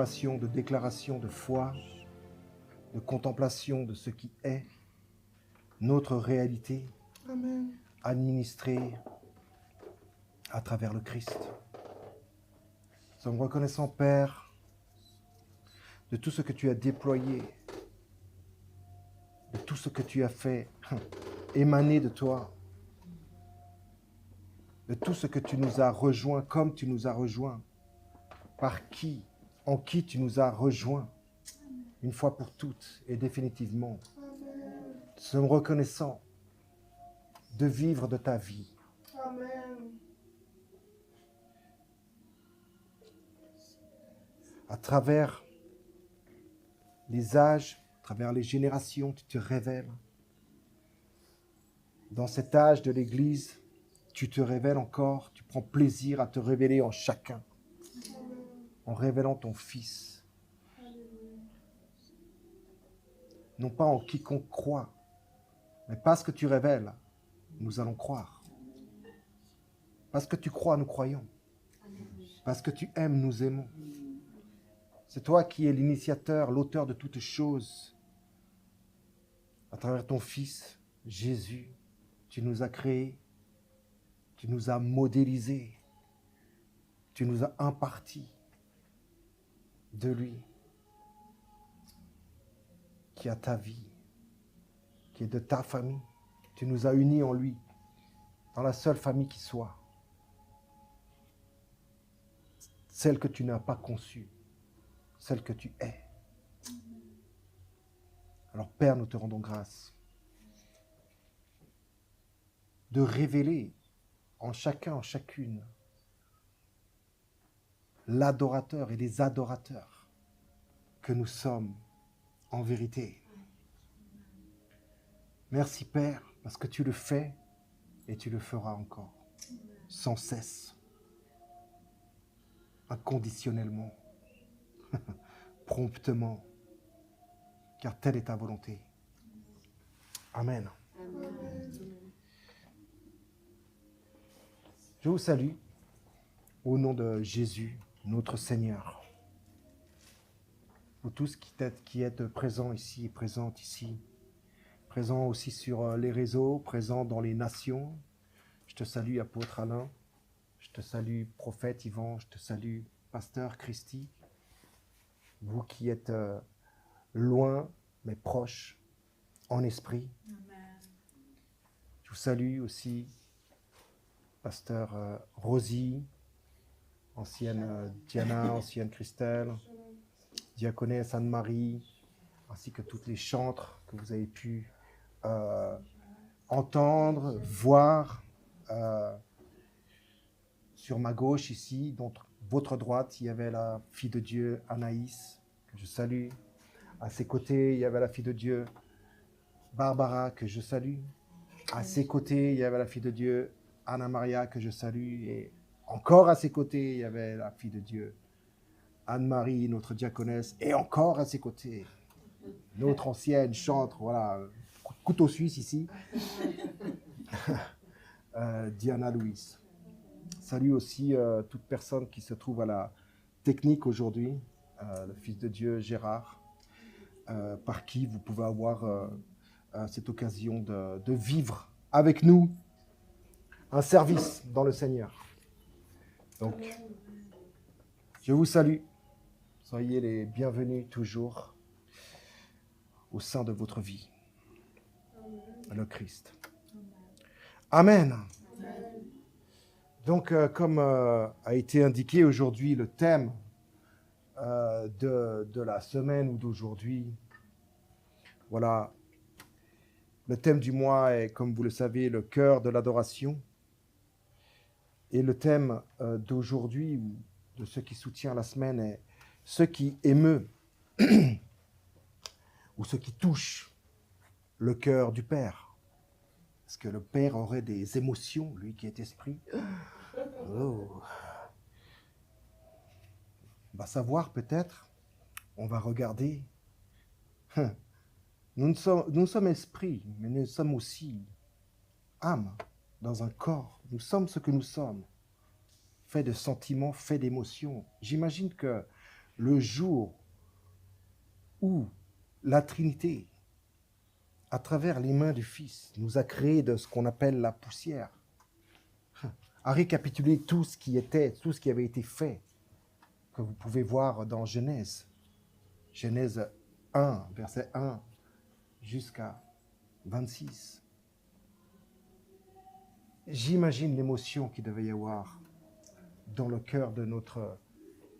d'affirmation, de déclaration, de foi, de contemplation de ce qui est notre réalité, Amen. administrée à travers le Christ. Nous sommes reconnaissants, Père, de tout ce que tu as déployé, de tout ce que tu as fait émaner de toi, de tout ce que tu nous as rejoints, comme tu nous as rejoints, par qui, en qui tu nous as rejoints, une fois pour toutes et définitivement. Amen. Nous sommes reconnaissants de vivre de ta vie. Amen. À travers les âges, à travers les générations, tu te révèles. Dans cet âge de l'Église, tu te révèles encore, tu prends plaisir à te révéler en chacun, en révélant ton Fils. Non pas en quiconque croit, mais parce que tu révèles, nous allons croire. Parce que tu crois, nous croyons. Parce que tu aimes, nous aimons. C'est toi qui es l'initiateur, l'auteur de toutes choses. À travers ton Fils, Jésus, tu nous as créés, tu nous as modélisés, tu nous as impartis de lui, qui a ta vie, qui est de ta famille. Tu nous as unis en lui, dans la seule famille qui soit, celle que tu n'as pas conçue, celle que tu es. Alors Père, nous te rendons grâce de révéler en chacun, en chacune, l'adorateur et les adorateurs que nous sommes en vérité. Merci Père, parce que tu le fais et tu le feras encore, sans cesse, inconditionnellement, promptement, car telle est ta volonté. Amen. Je vous salue au nom de Jésus, notre Seigneur. Vous tous qui êtes présents ici et présentes ici, présents aussi sur les réseaux, présents dans les nations. Je te salue, apôtre Alain. Je te salue, prophète Yvan. Je te salue, pasteur Christy. Vous qui êtes loin, mais proches, en esprit. Amen. Je vous salue aussi, pasteur Rosie, ancienne Diana, ancienne Christelle, diaconesse Anne-Marie, ainsi que toutes les chantres que vous avez pu entendre, voir. Sur ma gauche ici, donc votre droite, il y avait la fille de Dieu Anaïs, que je salue. À ses côtés, il y avait la fille de Dieu Barbara, que je salue. À ses côtés, il y avait la fille de Dieu Anna Maria, que je salue. Et encore à ses côtés, il y avait la fille de Dieu Anne-Marie, notre diaconesse. Et encore à ses côtés, notre ancienne chantre, voilà, couteau suisse ici, Diana Louise. Salut aussi toute personne qui se trouve à la technique aujourd'hui, le Fils de Dieu Gérard, par qui vous pouvez avoir cette occasion de vivre avec nous un service dans le Seigneur. Donc, je vous salue. Soyez les bienvenus toujours au sein de votre vie, le Christ. Amen. Donc, comme a été indiqué aujourd'hui, le thème de la semaine ou d'aujourd'hui, voilà, le thème du mois est, comme vous le savez, le cœur de l'adoration. Et le thème d'aujourd'hui, ou de ce qui soutient la semaine, est ce qui émeut ou ce qui touche le cœur du Père. Est-ce que le Père aurait des émotions, lui qui est esprit? Oh. On va savoir peut-être, on va regarder. Nous sommes esprits, mais nous sommes aussi âme dans un corps. Nous sommes ce que nous sommes, fait de sentiments, fait d'émotions. J'imagine que le jour où la Trinité, à travers les mains du Fils, nous a créé de ce qu'on appelle la poussière, a récapitulé tout ce qui était, tout ce qui avait été fait, que vous pouvez voir dans Genèse. Genèse 1, verset 1, jusqu'à 26. J'imagine l'émotion qu'il devait y avoir dans le cœur de notre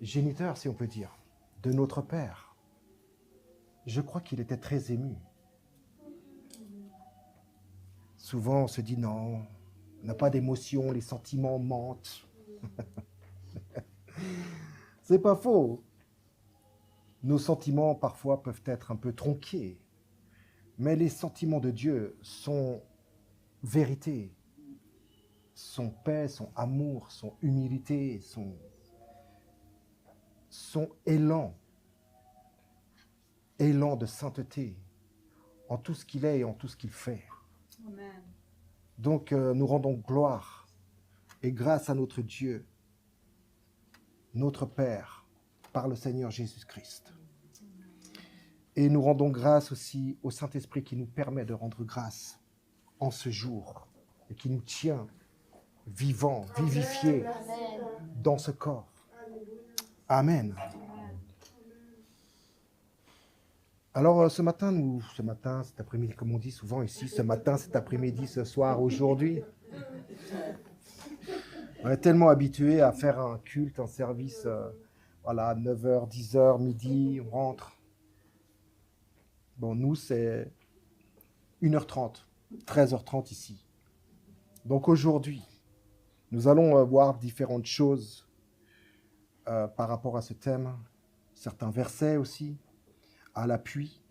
géniteur, si on peut dire, de notre Père. Je crois qu'il était très ému. Souvent, on se dit non, on n'a pas d'émotion, les sentiments mentent. C'est pas faux. Nos sentiments, parfois, peuvent être un peu tronqués. Mais les sentiments de Dieu sont vérité, son paix, son amour, son humilité, son élan de sainteté en tout ce qu'il est et en tout ce qu'il fait. Amen. Donc, nous rendons gloire et grâce à notre Dieu, notre Père, par le Seigneur Jésus-Christ. Et nous rendons grâce aussi au Saint-Esprit qui nous permet de rendre grâce en ce jour et qui nous tient vivants, vivifiés dans ce corps. Amen. Alors ce matin, cet après-midi, comme on dit souvent ici, ce matin, cet après-midi, ce soir, aujourd'hui, on est tellement habitués à faire un culte, un service, voilà, 9h, 10h, midi, on rentre. Bon, nous, c'est 1h30, 13h30 ici. Donc aujourd'hui, nous allons voir différentes choses par rapport à ce thème, certains versets aussi, à l'appui.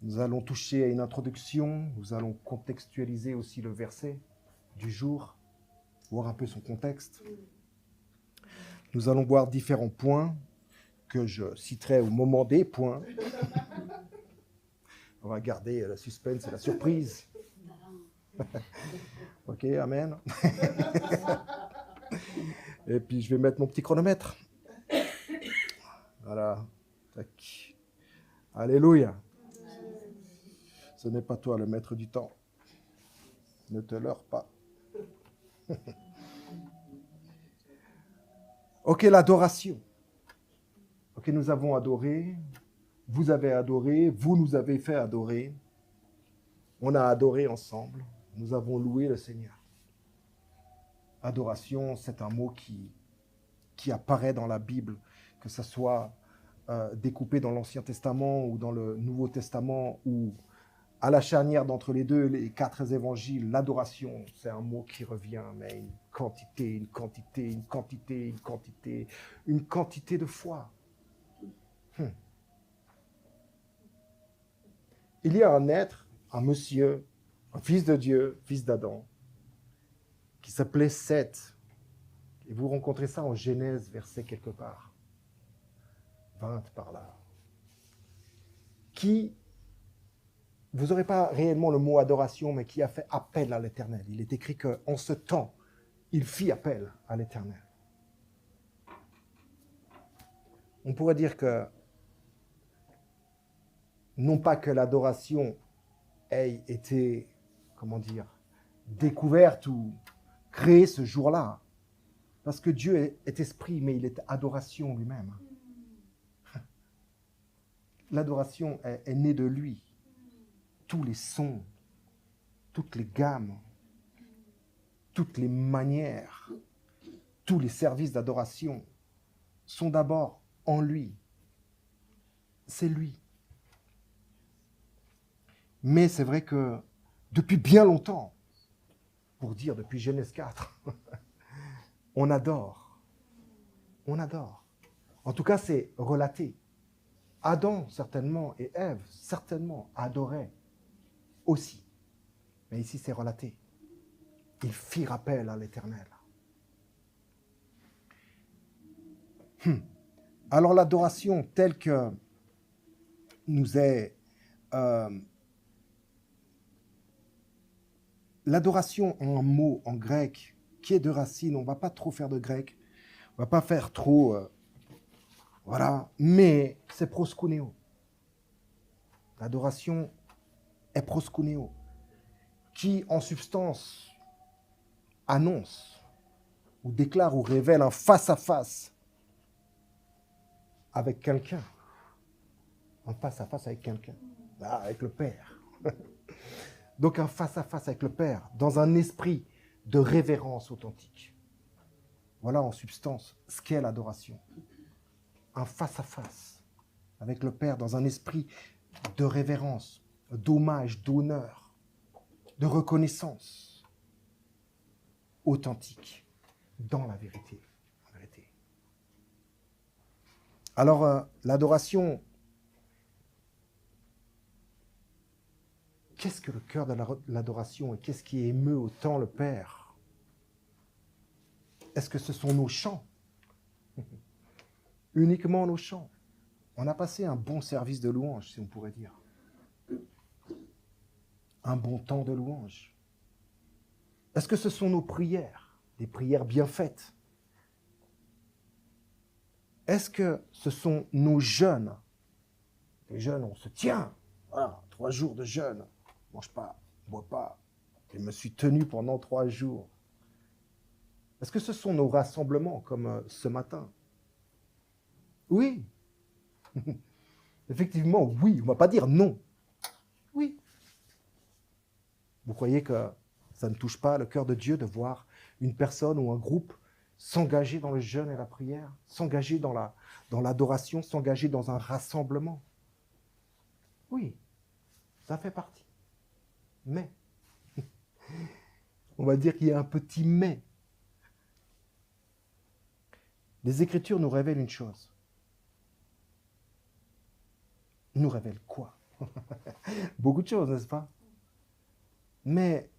Nous allons toucher à une introduction, nous allons contextualiser aussi le verset du jour, voir un peu son contexte. Nous allons voir différents points que je citerai au moment des points. On va garder le suspense et la surprise. Ok, amen. Et puis je vais mettre mon petit chronomètre. Voilà. Tac. Alléluia. Ce n'est pas toi le maître du temps. Ne te leurre pas. Ok, l'adoration. Ok, nous avons adoré. Vous avez adoré. Vous nous avez fait adorer. On a adoré ensemble. Nous avons loué le Seigneur. Adoration, c'est un mot qui apparaît dans la Bible, que ce soit découpé dans l'Ancien Testament ou dans le Nouveau Testament, ou à la charnière d'entre les deux, les 4 évangiles. L'adoration, c'est un mot qui revient, mais une quantité de fois. Il y a un être, un monsieur, un fils de Dieu, fils d'Adam, qui s'appelait Seth. Et vous rencontrez ça en Genèse, verset quelque part. 20 par là. Qui, vous n'aurez pas réellement le mot adoration, mais qui a fait appel à l'Éternel. Il est écrit qu'en ce temps, il fit appel à l'Éternel. On pourrait dire que, non pas que l'adoration ait été, découverte ou créée ce jour-là, parce que Dieu est esprit, mais il est adoration lui-même. L'adoration est née de lui. Tous les sons, toutes les gammes, toutes les manières, tous les services d'adoration sont d'abord en lui. C'est lui. Mais c'est vrai que depuis bien longtemps, pour dire depuis Genèse 4, on adore. On adore. En tout cas, c'est relaté. Adam, certainement, et Ève, certainement, adoraient aussi. Mais ici, c'est relaté. Ils firent appel à l'Éternel. Alors, l'adoration telle que nous est... l'adoration en un mot, en grec, qui est de racine, on ne va pas trop faire de grec, on ne va pas faire trop Voilà, mais c'est proskuneo. L'adoration est proskuneo, qui en substance annonce ou déclare ou révèle un face-à-face avec quelqu'un. Un face-à-face avec quelqu'un. Avec le Père. Donc un face-à-face avec le Père, dans un esprit de révérence authentique. Voilà en substance ce qu'est l'adoration. Un face-à-face avec le Père dans un esprit de révérence, d'hommage, d'honneur, de reconnaissance authentique dans la vérité. Alors, l'adoration, qu'est-ce que le cœur de l'adoration et qu'est-ce qui émeut autant le Père? Est-ce que ce sont nos chants? Uniquement nos chants. On a passé un bon service de louange, si on pourrait dire. Un bon temps de louange. Est-ce que ce sont nos prières, des prières bien faites? Est-ce que ce sont nos jeûnes? Les jeûnes, on se tient. Voilà, 3 jours de jeûne. Je ne mange pas, je ne bois pas. Je me suis tenu pendant 3 jours. Est-ce que ce sont nos rassemblements, comme ce matin? Oui. Effectivement, oui. On ne va pas dire non. Oui. Vous croyez que ça ne touche pas le cœur de Dieu de voir une personne ou un groupe s'engager dans le jeûne et la prière, s'engager dans l'adoration, s'engager dans un rassemblement? Oui, ça fait partie. Mais, on va dire qu'il y a un petit mais. Les Écritures nous révèlent une chose. Nous révèlent quoi? Beaucoup de choses, n'est-ce pas? Mais,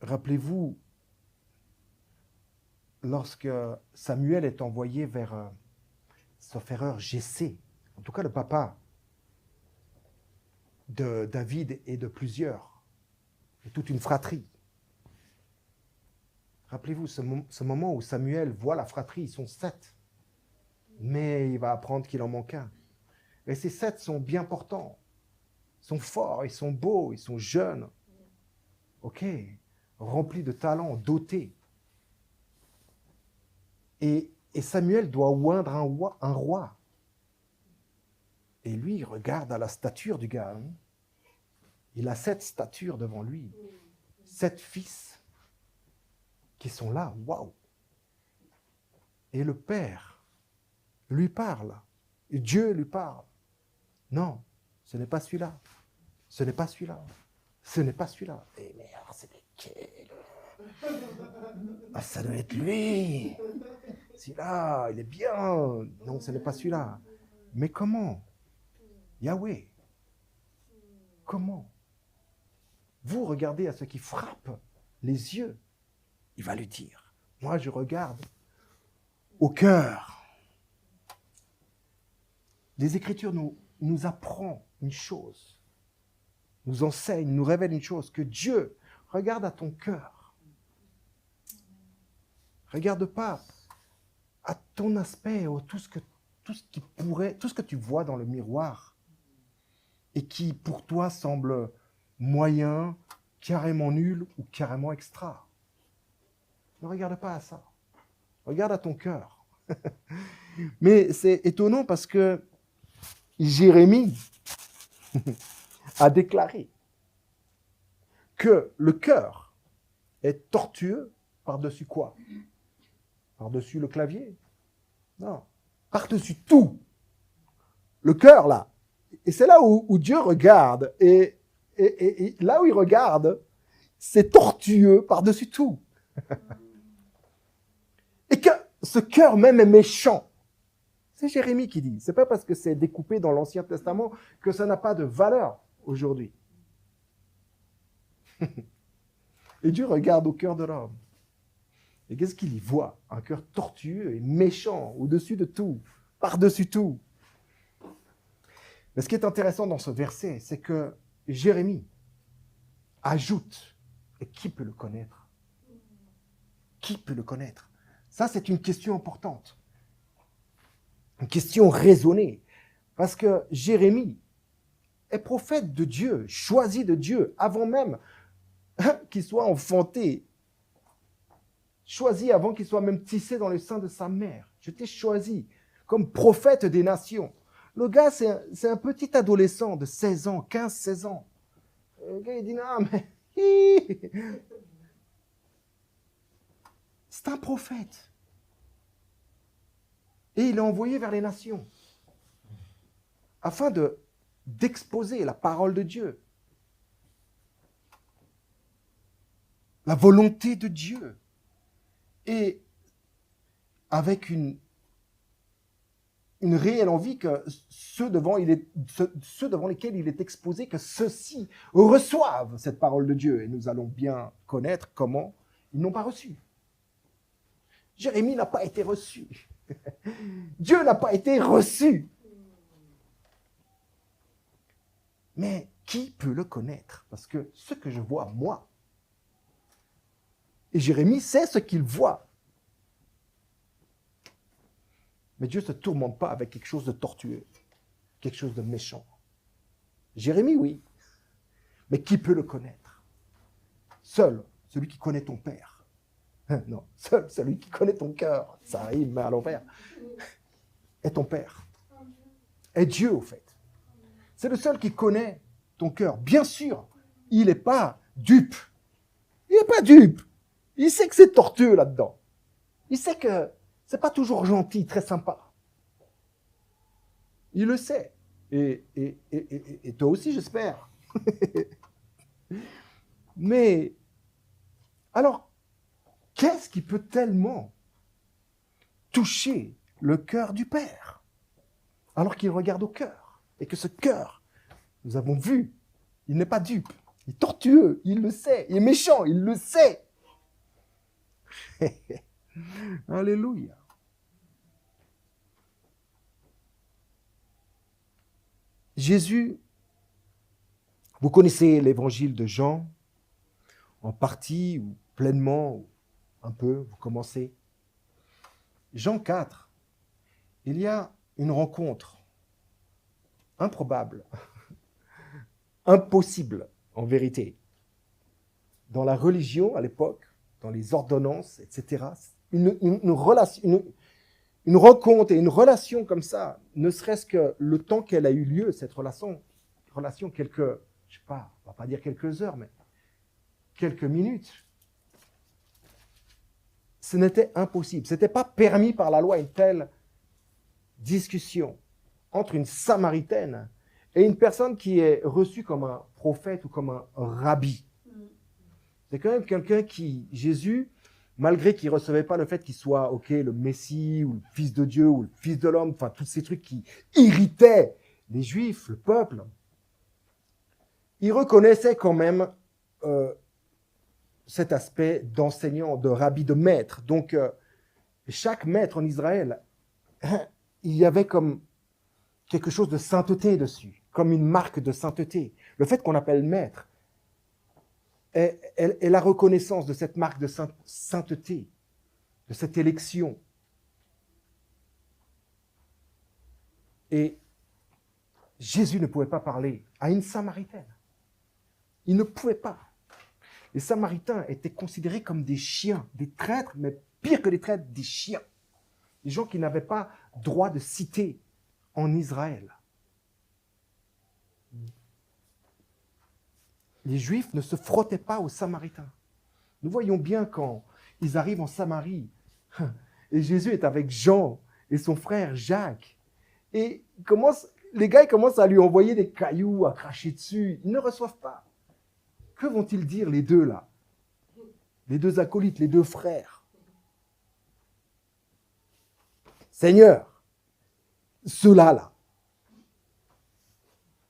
rappelez-vous, lorsque Samuel est envoyé vers, sauf erreur, Jessé, en tout cas le papa de David et de plusieurs, et toute une fratrie. Rappelez-vous ce moment où Samuel voit la fratrie, ils sont 7, mais il va apprendre qu'il en manque un. Et ces 7 sont bien portants, ils sont forts, ils sont beaux, ils sont jeunes, ok, remplis de talent, dotés. Et Samuel doit oindre un roi. Et lui, il regarde à la stature du gars. Hein. Il a 7 statures devant lui. 7 fils qui sont là. Waouh! Et le Père lui parle. Et Dieu lui parle. Non, ce n'est pas celui-là. Ce n'est pas celui-là. Ce n'est pas celui-là. Et mais alors, c'est lequel? Ah, ça doit être lui. Celui-là, il est bien. Non, ce n'est pas celui-là. Mais comment? Yahweh. Comment? Vous regardez à ce qui frappe les yeux. Il va lui dire. Moi, je regarde au cœur. Les Écritures nous apprennent une chose, nous enseignent, nous révèlent une chose, que Dieu regarde à ton cœur. Regarde pas à ton aspect, tout ce que tu vois dans le miroir et qui pour toi semble moyen, carrément nul ou carrément extra. Ne regarde pas à ça. Regarde à ton cœur. Mais c'est étonnant parce que Jérémie a déclaré que le cœur est tortueux par-dessus quoi? Par-dessus le clavier? Non. Par-dessus tout. Le cœur, là. Et c'est là où Dieu regarde. Et là où il regarde, c'est tortueux par-dessus tout. Et que ce cœur même est méchant. C'est Jérémie qui dit. C'est pas parce que c'est découpé dans l'Ancien Testament que ça n'a pas de valeur aujourd'hui. Et Dieu regarde au cœur de l'homme. Et qu'est-ce qu'il y voit? Un cœur tortueux et méchant, au-dessus de tout, par-dessus tout. Mais ce qui est intéressant dans ce verset, c'est que Jérémie ajoute, et qui peut le connaître? Qui peut le connaître? Ça, c'est une question importante. Une question raisonnée. Parce que Jérémie est prophète de Dieu, choisi de Dieu, avant même qu'il soit enfanté. Choisi avant qu'il soit même tissé dans le sein de sa mère. Je t'ai choisi comme prophète des nations. Le gars, c'est un petit adolescent de 16 ans, 15-16 ans. Le gars, il dit, non, mais... C'est un prophète. Et il est envoyé vers les nations afin d'exposer la parole de Dieu, la volonté de Dieu, et avec une réelle envie que ceux devant lesquels il est exposé, que ceux-ci reçoivent cette parole de Dieu. Et nous allons bien connaître comment ils n'ont pas reçu. Jérémie n'a pas été reçu. Dieu n'a pas été reçu. Mais qui peut le connaître? Parce que ce que je vois, moi, et Jérémie sait ce qu'il voit. Mais Dieu ne se tourmente pas avec quelque chose de tortueux, quelque chose de méchant. Jérémie, oui. Mais qui peut le connaître? Seul celui qui connaît ton Père. Non, seul celui qui connaît ton cœur. Ça rime à l'envers. Est ton Père. Est Dieu, au fait. C'est le seul qui connaît ton cœur. Bien sûr, il n'est pas dupe. Il n'est pas dupe. Il sait que c'est tortueux là-dedans. Il sait que c'est pas toujours gentil, très sympa. Il le sait. Et toi aussi, j'espère. Mais, alors, qu'est-ce qui peut tellement toucher le cœur du Père, alors qu'il regarde au cœur, et que ce cœur, nous avons vu, il n'est pas dupe, il est tortueux, il le sait, il est méchant, il le sait. Alléluia. Jésus, vous connaissez l'évangile de Jean, en partie ou pleinement, ou un peu, vous commencez. Jean 4, il y a une rencontre improbable, impossible en vérité. Dans la religion à l'époque, dans les ordonnances, etc., une rencontre et une relation comme ça, ne serait-ce que le temps qu'elle a eu lieu, cette relation quelques, je sais pas, on va pas dire quelques heures, mais quelques minutes, ce n'était impossible. Ce n'était pas permis par la loi une telle discussion entre une Samaritaine et une personne qui est reçue comme un prophète ou comme un rabbi. C'est quand même quelqu'un qui, Jésus, malgré qu'il ne recevait pas le fait qu'il soit, le Messie, ou le Fils de Dieu, ou le Fils de l'homme, enfin, tous ces trucs qui irritaient les Juifs, le peuple, il reconnaissait quand même cet aspect d'enseignant, de rabbi, de maître. Donc, chaque maître en Israël, il y avait comme quelque chose de sainteté dessus, comme une marque de sainteté. Le fait qu'on appelle maître est la reconnaissance de cette marque de sainteté, de cette élection. Et Jésus ne pouvait pas parler à une Samaritaine. Il ne pouvait pas. Les Samaritains étaient considérés comme des chiens, des traîtres, mais pire que des traîtres, des chiens. Des gens qui n'avaient pas droit de cité en Israël. Les Juifs ne se frottaient pas aux Samaritains. Nous voyons bien quand ils arrivent en Samarie, et Jésus est avec Jean et son frère Jacques, et les gars commencent à lui envoyer des cailloux, à cracher dessus. Ils ne reçoivent pas. Que vont-ils dire les deux là? Les deux acolytes, les deux frères. Seigneur, ceux-là, là,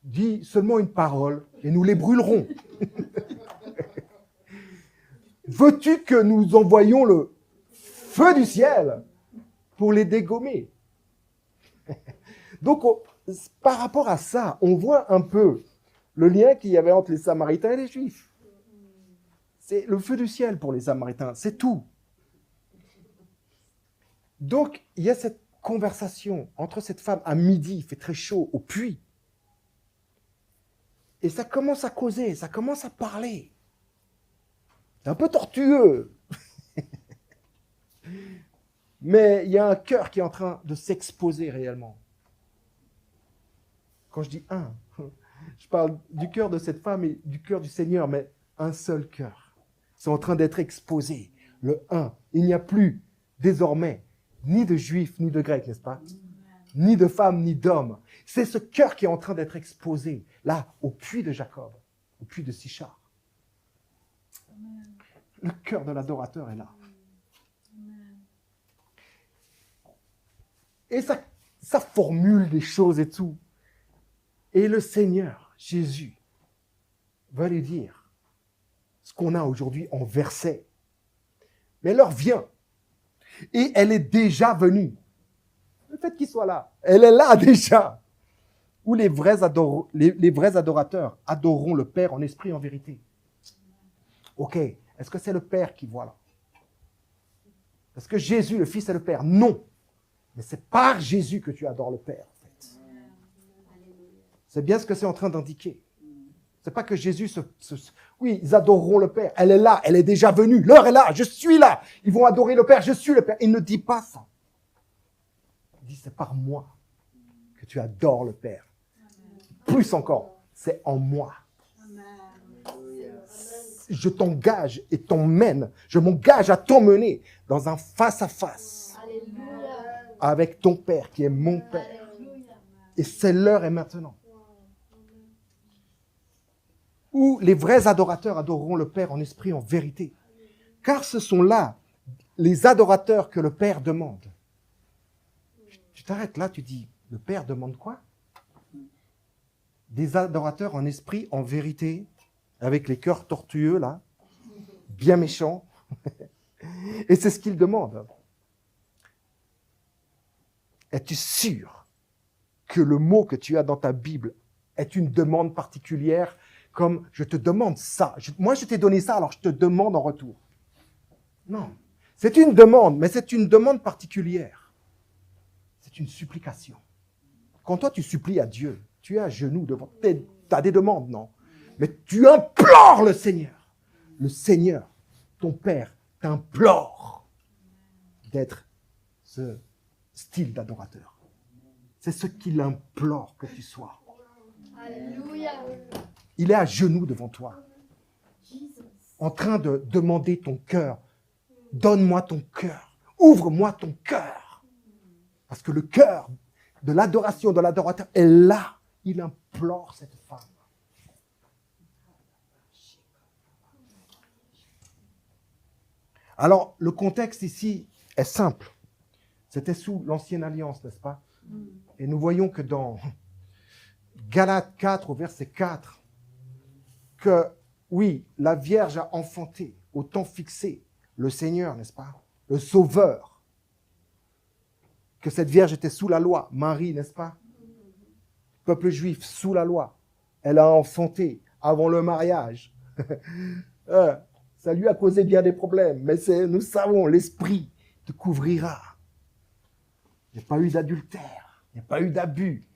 dis seulement une parole et nous les brûlerons. Veux-tu que nous envoyions le feu du ciel pour les dégommer? Donc, par rapport à ça, on voit un peu le lien qu'il y avait entre les Samaritains et les Juifs. C'est le feu du ciel pour les Samaritains, c'est tout. Donc, il y a cette conversation entre cette femme à midi, il fait très chaud, au puits. Et ça commence à causer, ça commence à parler. C'est un peu tortueux. Mais il y a un cœur qui est en train de s'exposer réellement. Quand je dis un, je parle du cœur de cette femme et du cœur du Seigneur, mais un seul cœur. C'est en train d'être exposé. Le un. Il n'y a plus, désormais, ni de juifs, ni de grecs, n'est-ce pas? Ni de femmes, ni d'hommes. C'est ce cœur qui est en train d'être exposé, là, au puits de Jacob, au puits de Sichar. Le cœur de l'adorateur est là. Et ça formule des choses et tout. Et le Seigneur, Jésus, va lui dire ce qu'on a aujourd'hui en verset. Mais l'heure vient. Et elle est déjà venue. Le fait qu'il soit là, elle est là déjà. Où les vrais adorateurs adoreront le Père en esprit et en vérité. Ok, est-ce que c'est le Père qui voit là? Est-ce que Jésus, le Fils, est le Père? Non. Mais c'est par Jésus que tu adores le Père, en fait. C'est bien ce que c'est en train d'indiquer. C'est pas que Jésus Oui, ils adoreront le Père. Elle est là, elle est déjà venue. L'heure est là, je suis là. Ils vont adorer le Père, je suis le Père. Il ne dit pas ça. Il dit, c'est par moi que tu adores le Père. Plus encore, c'est en moi. Je t'engage et t'emmène. Je m'engage à t'emmener dans un face-à-face avec ton Père qui est mon Père. Et c'est l'heure et maintenant. Où les vrais adorateurs adoreront le Père en esprit et en vérité. Car ce sont là les adorateurs que le Père demande. Tu t'arrêtes là, tu dis, le Père demande quoi? Des adorateurs en esprit, en vérité, avec les cœurs tortueux là, bien méchants. Et c'est ce qu'il demande. Es-tu sûr que le mot que tu as dans ta Bible est une demande particulière, comme je te demande ça. Moi, je t'ai donné ça, alors je te demande en retour. Non. C'est une demande, mais c'est une demande particulière. C'est une supplication. Quand toi, tu supplies à Dieu, tu es à genoux devant. Tu as des demandes, non? Mais tu implores le Seigneur. Le Seigneur, ton Père, t'implore d'être ce style d'adorateur. C'est ce qu'il implore que tu sois. Alléluia. Il est à genoux devant toi, en train de demander ton cœur. Donne-moi ton cœur. Ouvre-moi ton cœur. Parce que le cœur de l'adoration de l'adorateur est là. Il implore cette femme. Alors, le contexte ici est simple. C'était sous l'ancienne alliance, n'est-ce pas? Et nous voyons que dans Galates 4, au verset 4, que oui, la Vierge a enfanté au temps fixé le Seigneur, n'est-ce pas? Le Sauveur. Que cette Vierge était sous la loi. Marie, n'est-ce pas? Peuple juif, sous la loi. Elle a enfanté avant le mariage. Ça lui a causé bien des problèmes, mais nous savons, l'Esprit te couvrira. Il n'y a pas eu d'adultère, il n'y a pas eu d'abus,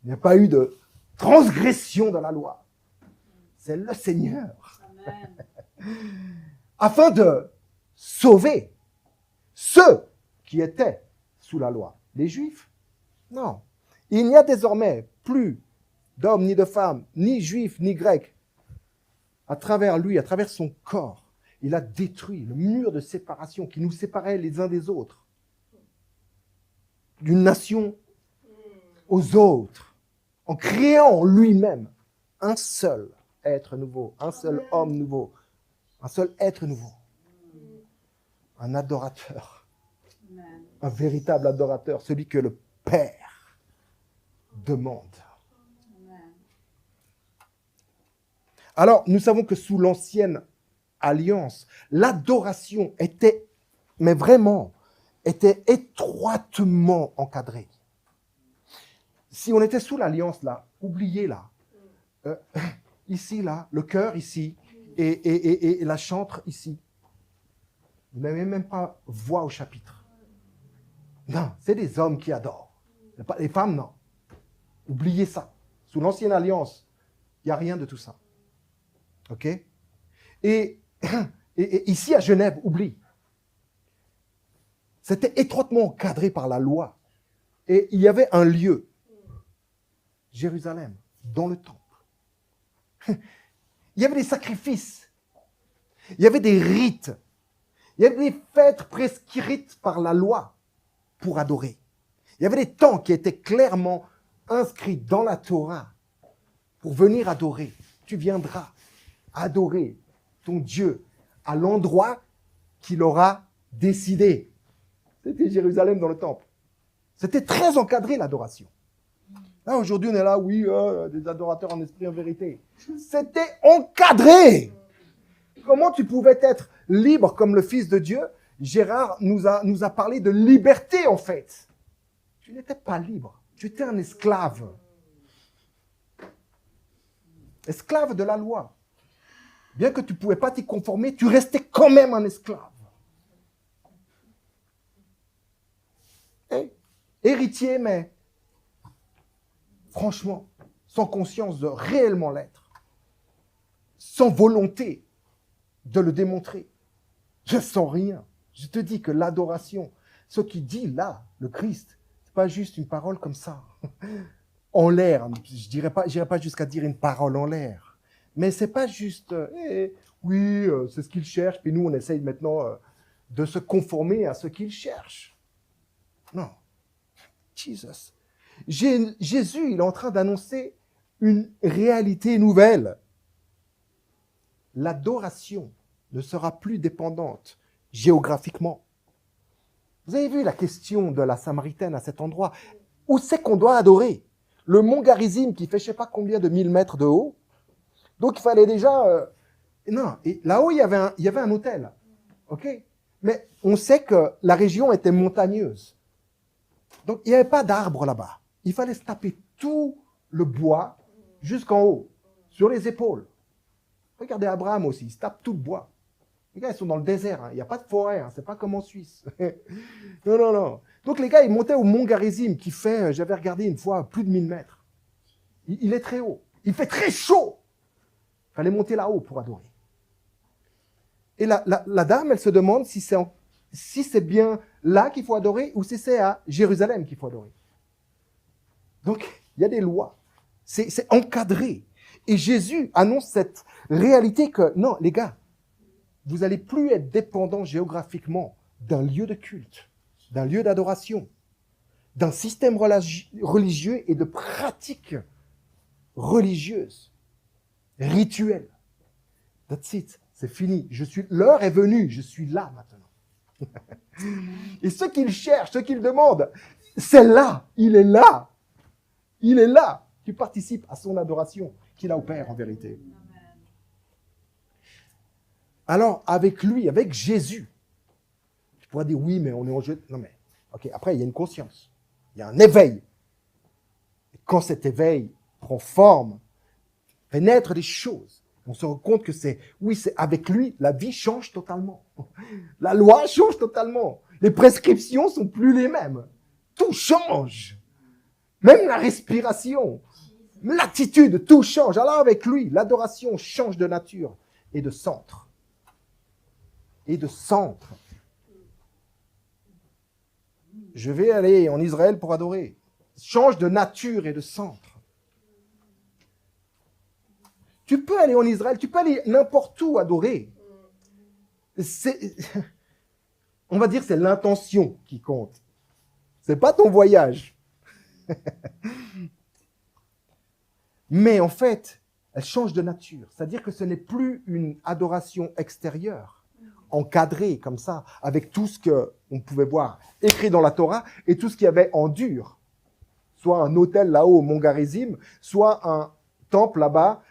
il n'y a pas eu de transgression de la loi. C'est le Seigneur. Afin de sauver ceux qui étaient sous la loi. Les Juifs? Non. Il n'y a désormais plus d'hommes ni de femmes, ni Juifs ni Grecs. À travers lui, à travers son corps, il a détruit le mur de séparation qui nous séparait les uns des autres. D'une nation aux autres. En créant lui-même un seul être nouveau, un seul homme nouveau, un seul être nouveau. Un adorateur. Un véritable adorateur, celui que le Père demande. Alors, nous savons que sous l'ancienne alliance, l'adoration était, mais vraiment, était étroitement encadrée. Si on était sous l'alliance, là, oubliez là, ici, là, le chœur ici, et la chantre ici. Vous n'avez même pas voix au chapitre. Non, c'est des hommes qui adorent. Les femmes, non. Oubliez ça. Sous l'ancienne alliance, il n'y a rien de tout ça. OK? Et ici à Genève, oublie. C'était étroitement encadré par la loi. Et il y avait un lieu, Jérusalem, dans le temple. Il y avait des sacrifices. Il y avait des rites. Il y avait des fêtes prescrites par la loi pour adorer. Il y avait des temps qui étaient clairement inscrits dans la Torah pour venir adorer. Tu viendras adorer ton Dieu à l'endroit qu'il aura décidé. C'était Jérusalem dans le temple. C'était très encadré l'adoration. Là, aujourd'hui, on est là, oui, des adorateurs en esprit, en vérité. C'était encadré. Comment tu pouvais être libre comme le Fils de Dieu? Gérard nous a parlé de liberté, en fait. Tu n'étais pas libre. Tu étais un esclave. Esclave de la loi. Bien que tu ne pouvais pas t'y conformer, tu restais quand même un esclave. Héritier, mais franchement, sans conscience de réellement l'être, sans volonté de le démontrer. Je sens rien. Je te dis que l'adoration, ce qui dit là, le Christ, c'est pas juste une parole comme ça, en l'air. Je n'irai pas jusqu'à dire une parole en l'air. Mais c'est pas juste, oui, c'est ce qu'il cherche, puis nous on essaye maintenant de se conformer à ce qu'il cherche. Non. Jesus. Jésus, il est en train d'annoncer une réalité nouvelle. L'adoration ne sera plus dépendante géographiquement. Vous avez vu la question de la Samaritaine à cet endroit. Où c'est qu'on doit adorer? Le mont Garizim qui fait je ne sais pas combien de 1000 mètres de haut. Donc il fallait déjà... Non, et là-haut il y avait un hôtel. OK? Mais on sait que la région était montagneuse. Donc, il n'y avait pas d'arbre là-bas. Il fallait se taper tout le bois jusqu'en haut, sur les épaules. Regardez Abraham aussi, il se tape tout le bois. Les gars, ils sont dans le désert, hein. Il n'y a pas de forêt, hein. C'est pas comme en Suisse. Non. Donc, les gars, ils montaient au mont Garizim qui fait, j'avais regardé une fois, plus de 1000 mètres. Il est très haut. Il fait très chaud. Il fallait monter là-haut pour adorer. Et la dame, elle se demande si c'est bien là qu'il faut adorer ou si c'est à Jérusalem qu'il faut adorer. Donc, il y a des lois. C'est encadré. Et Jésus annonce cette réalité que, non, les gars, vous n'allez plus être dépendants géographiquement d'un lieu de culte, d'un lieu d'adoration, d'un système religieux et de pratiques religieuses, rituelles. That's it. C'est fini. L'heure est venue. Je suis là maintenant. Et ce qu'il cherche, ce qu'il demande, c'est là. Il est là. Il est là. Tu participes à son adoration qu'il a au Père en vérité. Alors, avec lui, avec Jésus, tu pourras dire oui, mais on est en jeu. Non, mais, ok, après, il y a une conscience. Il y a un éveil. Et quand cet éveil prend forme, fait naître des choses, on se rend compte que c'est avec lui, la vie change totalement. La loi change totalement. Les prescriptions sont plus les mêmes. Tout change. Même la respiration, l'attitude, tout change. Alors avec lui, l'adoration change de nature et de centre. Je vais aller en Israël pour adorer. Change de nature et de centre. Tu peux aller en Israël, tu peux aller n'importe où adorer. On va dire que c'est l'intention qui compte. C'est pas ton voyage. Mais en fait, elle change de nature. C'est-à-dire que ce n'est plus une adoration extérieure, encadrée comme ça, avec tout ce qu'on pouvait voir écrit dans la Torah et tout ce qu'il y avait en dur. Soit un hôtel là-haut au Mont Garizim, soit un temple là-bas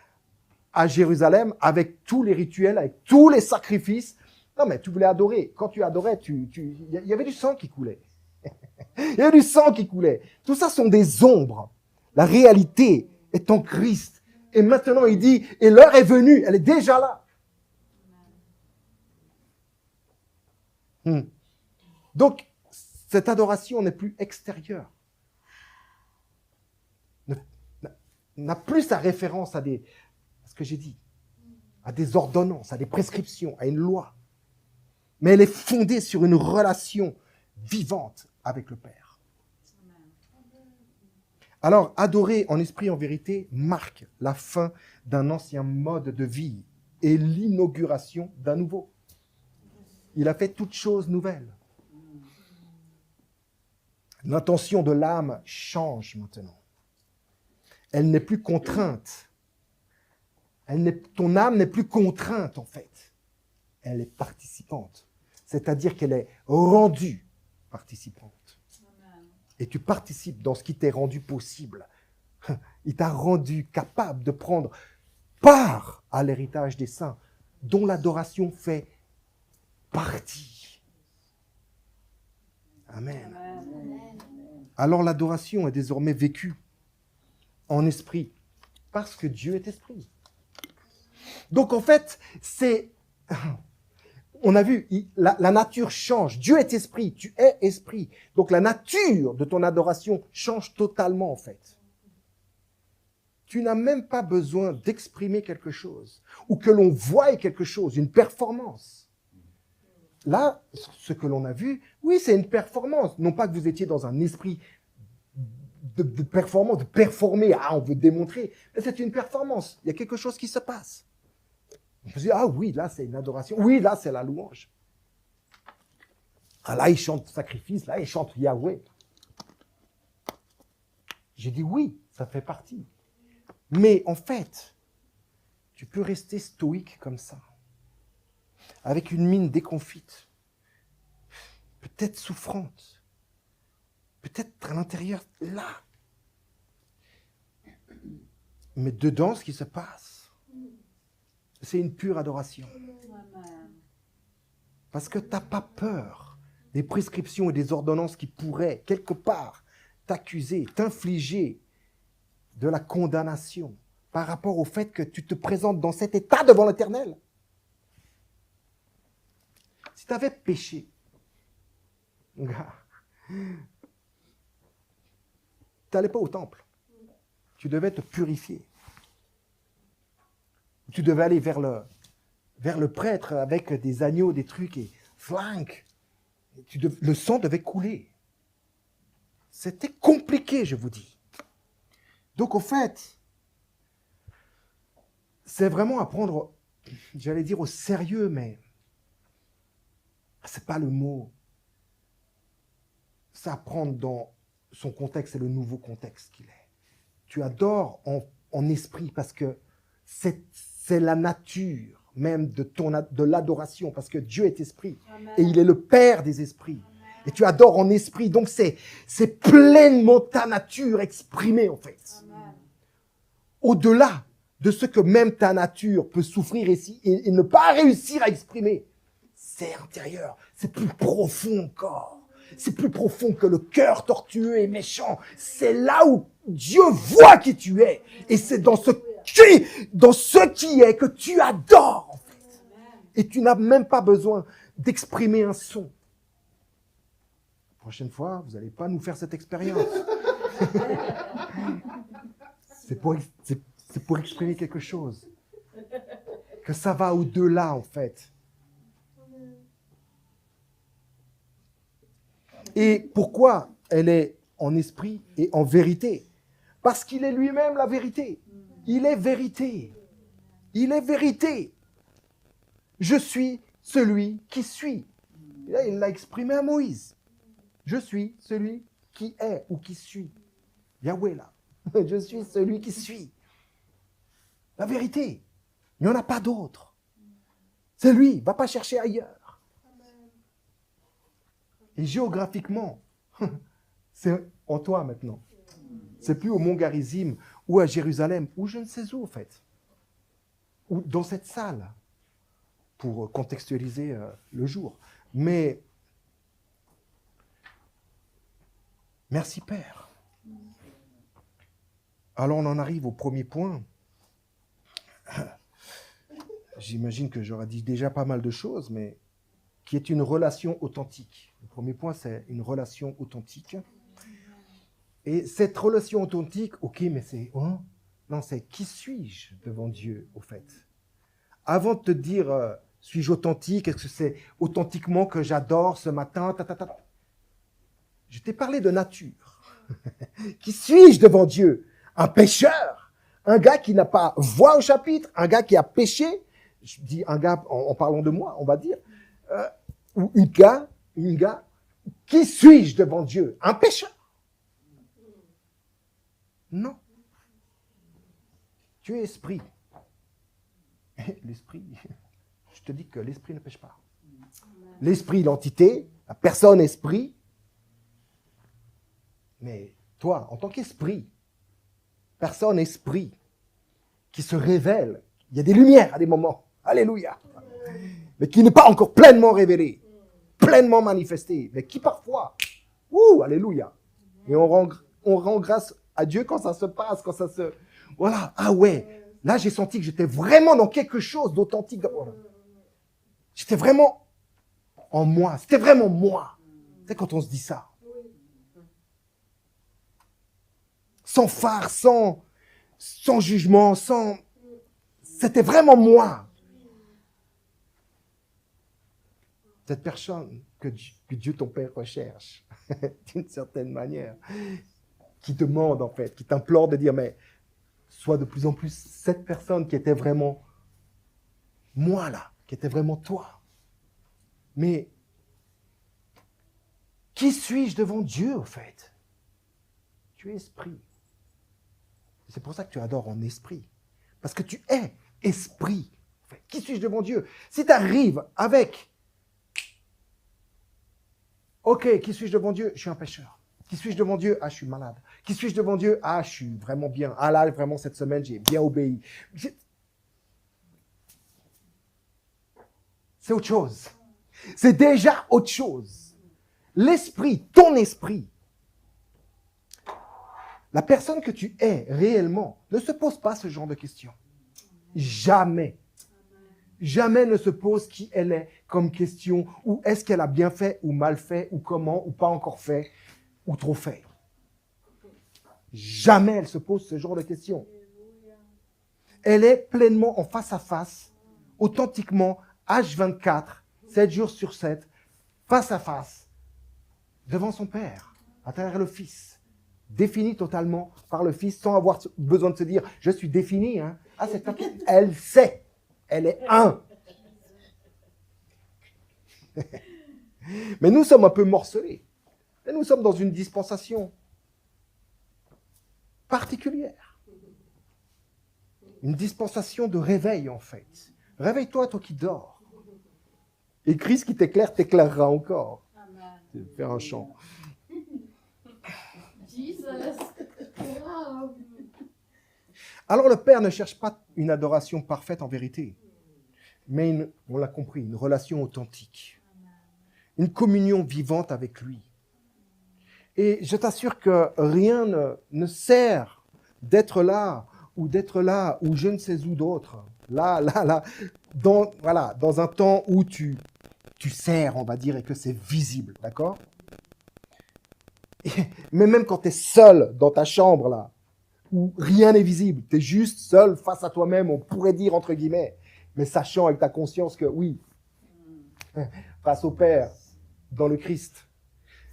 à Jérusalem, avec tous les rituels, avec tous les sacrifices. Non, mais tu voulais adorer. Quand tu adorais, il y avait du sang qui coulait. Il y avait du sang qui coulait. Tout ça sont des ombres. La réalité est en Christ. Et maintenant, il dit, et l'heure est venue, elle est déjà là. Donc, Cette adoration n'est plus extérieure. N'a plus sa référence à ce que j'ai dit, à des ordonnances, à des prescriptions, à une loi. Mais elle est fondée sur une relation vivante avec le Père. Alors, adorer en esprit et en vérité marque la fin d'un ancien mode de vie et l'inauguration d'un nouveau. Il a fait toutes choses nouvelles. L'intention de l'âme change maintenant. Elle n'est plus contrainte. Ton âme n'est plus contrainte, en fait. Elle est participante. C'est-à-dire qu'elle est rendue participante. Et tu participes dans ce qui t'est rendu possible. Il t'a rendu capable de prendre part à l'héritage des saints, dont l'adoration fait partie. Amen. Alors l'adoration est désormais vécue en esprit, parce que Dieu est esprit. Donc en fait, on a vu, la nature change. Dieu est esprit, tu es esprit. Donc la nature de ton adoration change totalement en fait. Tu n'as même pas besoin d'exprimer quelque chose, ou que l'on voie quelque chose, une performance. Là, ce que l'on a vu, oui, c'est une performance. Non pas que vous étiez dans un esprit de performance, de performer, on veut démontrer, mais c'est une performance. Il y a quelque chose qui se passe. On peut dire, oui, là, c'est une adoration. Oui, là, c'est la louange. Là, il chante sacrifice, là, il chante Yahweh. J'ai dit oui, ça fait partie. Mais en fait, tu peux rester stoïque comme ça, avec une mine déconfite, peut-être souffrante, peut-être à l'intérieur, là. Mais dedans, ce qui se passe, c'est une pure adoration. Parce que tu n'as pas peur des prescriptions et des ordonnances qui pourraient, quelque part, t'accuser, t'infliger de la condamnation par rapport au fait que tu te présentes dans cet état devant l'Éternel. Si tu avais péché, tu n'allais pas au temple. Tu devais te purifier. Tu devais aller vers le prêtre avec des agneaux, des trucs, et flank. Le sang devait couler. C'était compliqué, je vous dis. Donc, au fait, c'est vraiment à prendre, j'allais dire au sérieux, mais c'est pas le mot. C'est à prendre dans son contexte, c'est le nouveau contexte qu'il est. Tu adores en esprit parce que c'est la nature même de l'adoration, parce que Dieu est esprit. Amen. Et il est le Père des esprits. Amen. Et tu adores en esprit, donc c'est pleinement ta nature exprimée en fait. Amen. Au-delà de ce que même ta nature peut souffrir et ne pas réussir à exprimer, c'est intérieur, c'est plus profond encore. C'est plus profond que le cœur tortueux et méchant. C'est là où Dieu voit qui tu es. Et c'est dans ce qui est que tu adores, en fait. Et tu n'as même pas besoin d'exprimer un son. La prochaine fois, vous n'allez pas nous faire cette expérience. C'est pour exprimer quelque chose. Que ça va au-delà, en fait. Et pourquoi elle est en esprit et en vérité? Parce qu'il est lui-même la vérité. Il est vérité. Il est vérité. Je suis celui qui suis. Et là, il l'a exprimé à Moïse. Je suis celui qui est ou qui suis. Yahweh là. Je suis celui qui suis. La vérité. Il n'y en a pas d'autre. C'est lui. Va pas chercher ailleurs. Et géographiquement, c'est en toi maintenant. C'est plus au Mont Garizim ou à Jérusalem, ou je ne sais où en fait. Ou dans cette salle, pour contextualiser le jour. Mais, merci Père. Alors on en arrive au premier point. J'imagine que j'aurais dit déjà pas mal de choses, mais qui est une relation authentique. Le premier point, c'est une relation authentique. Et cette relation authentique, ok, mais c'est... Hein? Non, c'est qui suis-je devant Dieu, au fait? Avant de te dire, suis-je authentique? Est-ce que c'est authentiquement que j'adore ce matin? Je t'ai parlé de nature. Qui suis-je devant Dieu? Un pécheur? Un gars qui n'a pas voix au chapitre? Un gars qui a péché? Je dis un gars en parlant de moi, on va dire. Ou une gars? Qui suis-je devant Dieu? Un pécheur? Non. Tu es esprit. L'esprit, je te dis que l'esprit ne pêche pas. L'esprit, l'entité, la personne esprit. Mais toi, en tant qu'esprit, personne esprit, qui se révèle, il y a des lumières à des moments, alléluia, mais qui n'est pas encore pleinement révélé, pleinement manifesté, mais qui parfois, alléluia, et on rend grâce à Dieu quand ça se passe, quand ça se... Voilà, ah ouais, là j'ai senti que j'étais vraiment dans quelque chose d'authentique. J'étais vraiment en moi, c'était vraiment moi. C'est quand on se dit ça. Sans phare, sans jugement, c'était vraiment moi. Cette personne que Dieu ton Père recherche, d'une certaine manière, qui demande en fait, qui t'implore de dire, mais sois de plus en plus cette personne qui était vraiment moi là, qui était vraiment toi. Mais qui suis-je devant Dieu, en fait? Tu es esprit. C'est pour ça que tu adores en esprit. Parce que tu es esprit. En fait, qui suis-je devant Dieu? Si tu arrives avec ok, qui suis-je devant Dieu? Je suis un pécheur. Qui suis-je devant Dieu? Ah, je suis malade. Qui suis-je devant Dieu? Ah, je suis vraiment bien. Ah là, vraiment, cette semaine, j'ai bien obéi. C'est autre chose. C'est déjà autre chose. L'esprit, ton esprit, la personne que tu es réellement, ne se pose pas ce genre de questions. Jamais. Jamais ne se pose qui elle est comme question, ou est-ce qu'elle a bien fait, ou mal fait, ou comment, ou pas encore fait, ou trop fait. Jamais elle se pose ce genre de questions. Elle est pleinement en face à face, authentiquement, H24, 7 jours sur 7, face à face, devant son Père, à travers le Fils, définie totalement par le Fils, sans avoir besoin de se dire, je suis définie. Hein. Ah, c'est toi. Elle sait. Elle est un. Mais nous sommes un peu morcelés. Et nous sommes dans une dispensation particulière. Une dispensation de réveil, en fait. Réveille-toi, toi qui dors. Et Christ qui t'éclaire, t'éclairera encore. Je vais faire un chant. Alors le Père ne cherche pas une adoration parfaite en vérité, mais on l'a compris, une relation authentique. Une communion vivante avec lui. Et je t'assure que rien ne sert d'être là, ou je ne sais où d'autre. Là, dans un temps où tu sers, on va dire, et que c'est visible, d'accord? Mais même quand tu es seul dans ta chambre, là, où rien n'est visible, tu es juste seul face à toi-même, on pourrait dire entre guillemets, mais sachant avec ta conscience que oui, face au Père, dans le Christ,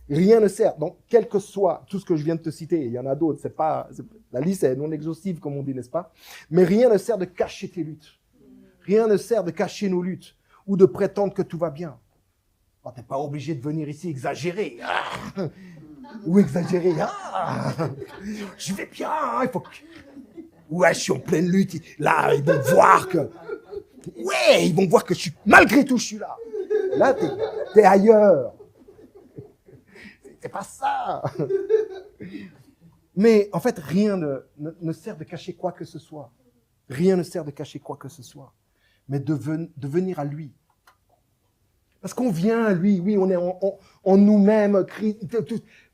rien ne sert. Donc, quel que soit tout ce que je viens de te citer, il y en a d'autres, la liste est non exhaustive, comme on dit, n'est-ce pas? Mais rien ne sert de cacher tes luttes. Rien ne sert de cacher nos luttes ou de prétendre que tout va bien. Tu n'es pas obligé de venir ici exagérer. Ah, ou exagérer. Ah, je vais bien. Il faut que... Ouais, je suis en pleine lutte. Là, ils vont voir que... Ouais, ils vont voir que malgré tout, je suis là. Là, t'es ailleurs. C'est pas ça. Mais en fait, rien ne sert de cacher quoi que ce soit. Rien ne sert de cacher quoi que ce soit. Mais de venir à lui. Parce qu'on vient à lui. Oui, on est en nous-mêmes.